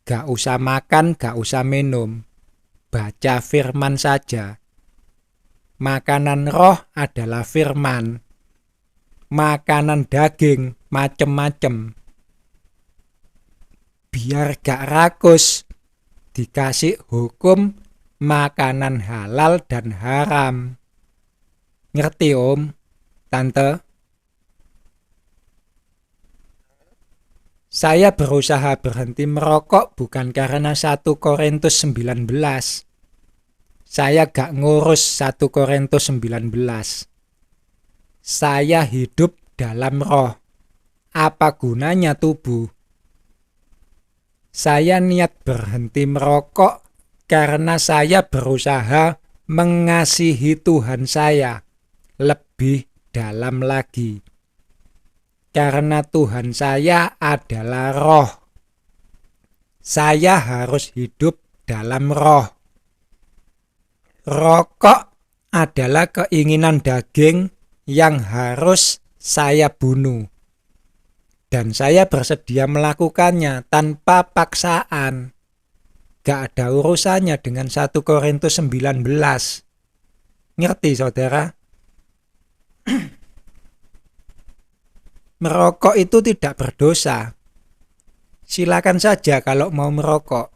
S1: gak usah makan, gak usah minum, baca firman saja. Makanan roh adalah firman, makanan daging macem-macem. Biar gak rakus, dikasih hukum makanan halal dan haram. Ngerti om, tante? Saya berusaha berhenti merokok bukan karena 1 Korintus 19. Saya gak ngurus 1 Korintus 19. Saya hidup dalam roh. Apa gunanya tubuh? Saya niat berhenti merokok karena saya berusaha mengasihi Tuhan saya lebih dalam lagi. Karena Tuhan saya adalah roh. Saya harus hidup dalam roh. Rokok adalah keinginan daging yang harus saya bunuh. Dan saya bersedia melakukannya tanpa paksaan. Gak ada urusannya dengan 1 Korintus 19. Ngerti saudara? Merokok itu tidak berdosa. Silakan saja kalau mau merokok.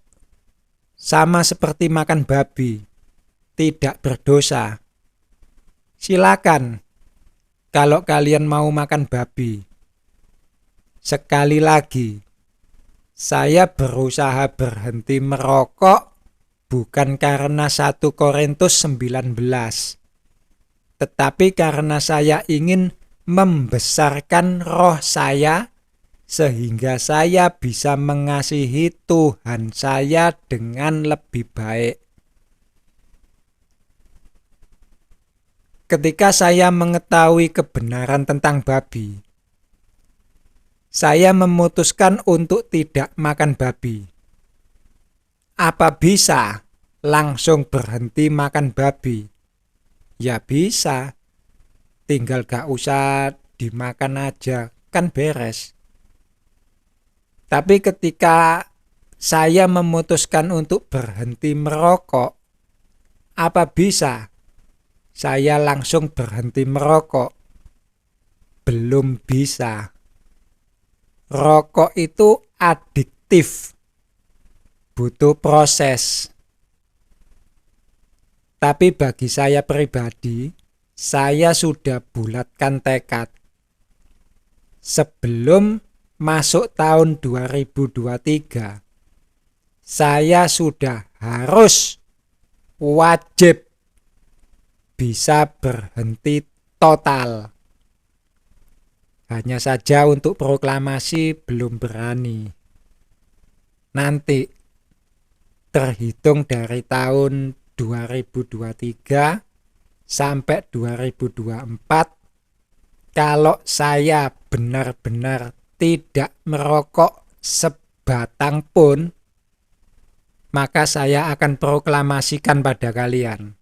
S1: Sama seperti makan babi. Tidak berdosa. Silakan kalau kalian mau makan babi. Sekali lagi, saya berusaha berhenti merokok bukan karena 1 Korintus 19. Tetapi karena saya ingin membesarkan roh saya sehingga saya bisa mengasihi Tuhan saya dengan lebih baik. Ketika saya mengetahui kebenaran tentang babi, saya memutuskan untuk tidak makan babi. Apa bisa langsung berhenti makan babi? Ya bisa. Tinggal gak usah dimakan aja, kan beres. Tapi ketika saya memutuskan untuk berhenti merokok, apa bisa saya langsung berhenti merokok? Belum bisa. Rokok itu adiktif, butuh proses. Tapi bagi saya pribadi, saya sudah bulatkan tekad. Sebelum masuk tahun 2023, saya sudah harus wajib bisa berhenti total. Hanya saja untuk proklamasi belum berani. Nanti terhitung dari tahun 2023 sampai 2024, kalau saya benar-benar tidak merokok sebatang pun, maka saya akan proklamasikan pada kalian,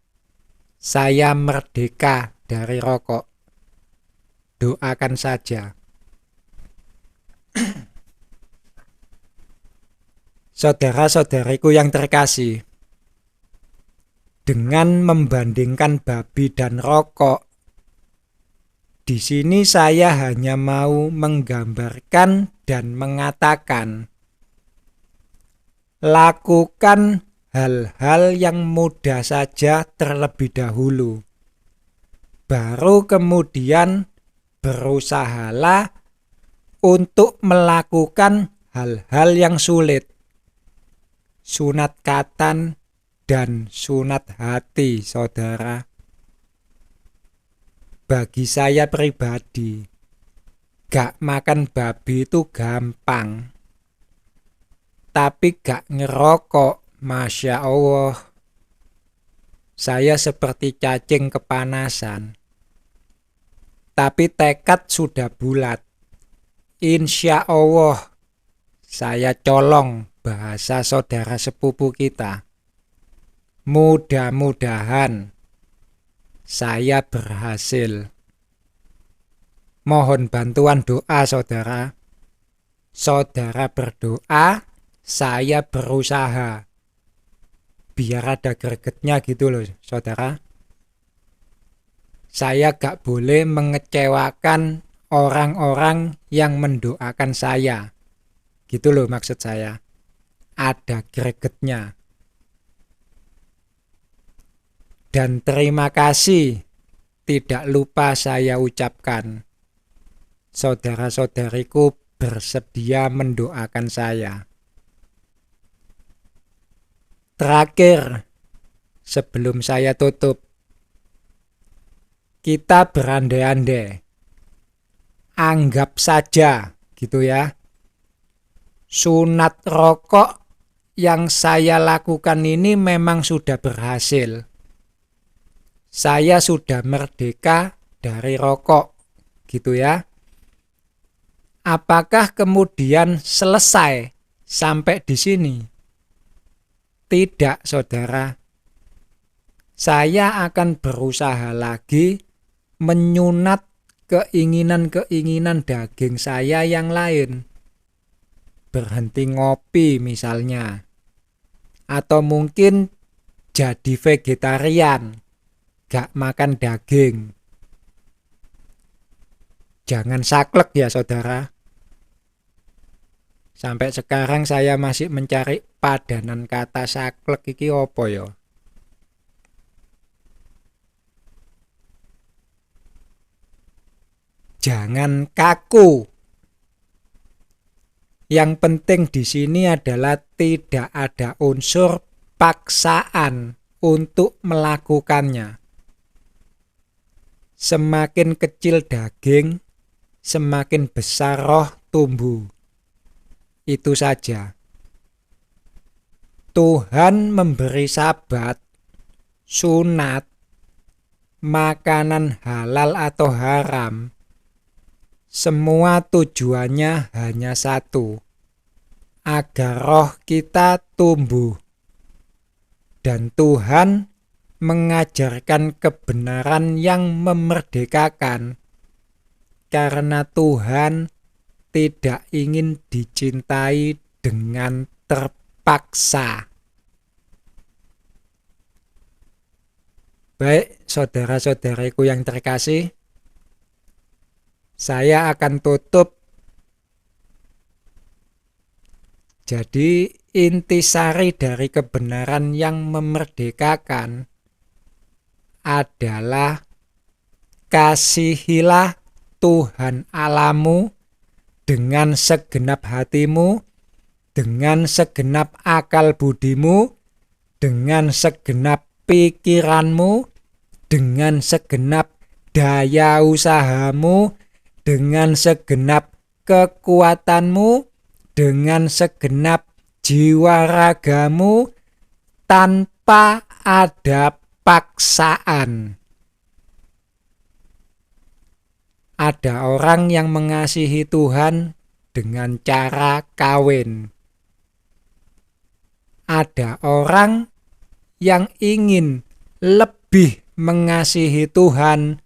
S1: saya merdeka dari rokok. Doakan saja. Saudara-saudariku yang terkasih, dengan membandingkan babi dan rokok, di sini saya hanya mau menggambarkan dan mengatakan, lakukan hal-hal yang mudah saja terlebih dahulu. Baru kemudian berusahalah untuk melakukan hal-hal yang sulit. Sunat katan dan sunat hati, saudara. Bagi saya pribadi, gak makan babi itu gampang. Tapi gak ngerokok, Masya Allah. Saya seperti cacing kepanasan. Tapi tekad sudah bulat. Insya Allah saya colong, bahasa saudara sepupu kita. Mudah-mudahan saya berhasil. Mohon bantuan doa, saudara. Saudara berdoa, saya berusaha. Biar ada gregetnya gitu loh, saudara. Saya gak boleh mengecewakan orang-orang yang mendoakan saya. Gitu loh maksud saya. Ada gregetnya. Dan terima kasih tidak lupa saya ucapkan. Saudara-saudariku bersedia mendoakan saya. Terakhir, sebelum saya tutup, kita berandai-andai. Anggap saja gitu ya. Sunat rokok yang saya lakukan ini memang sudah berhasil. Saya sudah merdeka dari rokok, gitu ya. Apakah kemudian selesai sampai di sini? Tidak, saudara. Saya akan berusaha lagi menyunat keinginan-keinginan daging saya yang lain. Berhenti ngopi misalnya. Atau mungkin jadi vegetarian. Gak makan daging. Jangan saklek ya saudara. Sampai sekarang saya masih mencari padanan kata saklek iki opo ya. Jangan kaku. Yang penting di sini adalah tidak ada unsur paksaan untuk melakukannya. Semakin kecil daging, semakin besar roh tumbuh. Itu saja. Tuhan memberi sabat, sunat, makanan halal atau haram. Semua tujuannya hanya satu, agar roh kita tumbuh. Dan Tuhan mengajarkan kebenaran yang memerdekakan, karena Tuhan tidak ingin dicintai dengan terpaksa. Baik, saudara-saudariku yang terkasih, saya akan tutup. Jadi intisari dari kebenaran yang memerdekakan adalah kasihilah Tuhan Allahmu dengan segenap hatimu, dengan segenap akal budimu, dengan segenap pikiranmu, dengan segenap daya usahamu, dengan segenap kekuatanmu, dengan segenap jiwa ragamu, tanpa ada paksaan. Ada orang yang mengasihi Tuhan dengan cara kawin. Ada orang yang ingin lebih mengasihi Tuhan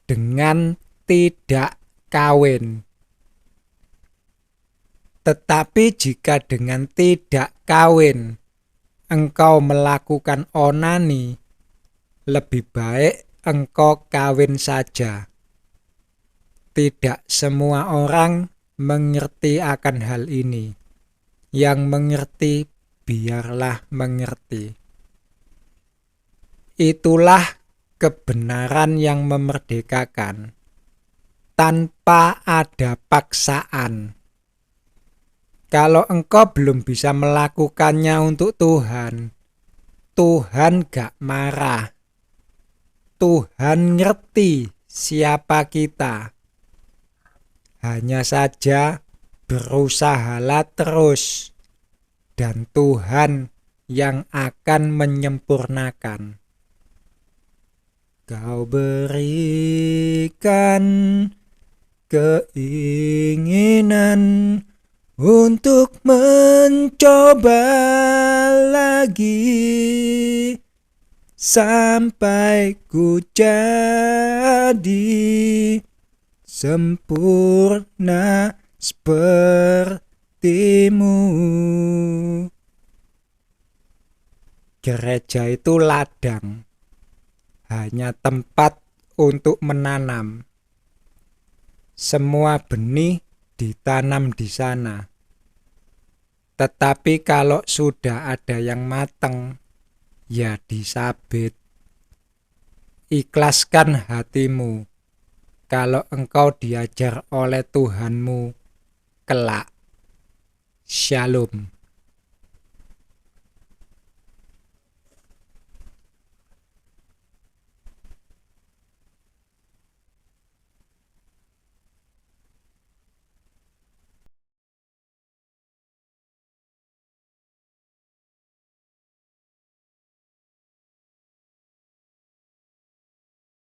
S1: dengan tidak kawin. Tetapi jika dengan tidak kawin engkau melakukan onani, lebih baik engkau kawin saja. Tidak semua orang mengerti akan hal ini. Yang mengerti, biarlah mengerti. Itulah kebenaran yang memerdekakan, tanpa ada paksaan. Kalau engkau belum bisa melakukannya untuk Tuhan, Tuhan gak marah. Tuhan ngerti siapa kita. Hanya saja berusahalah terus, dan Tuhan yang akan menyempurnakan. Kau berikan keinginan untuk mencoba lagi, sampai ku jadi sempurna sepertimu. Gereja itu ladang, hanya tempat untuk menanam. Semua benih ditanam di sana. Tetapi kalau sudah ada yang matang, ya disabit. Ikhlaskan hatimu. Kalau engkau diajar oleh Tuhanmu kelak. Shalom.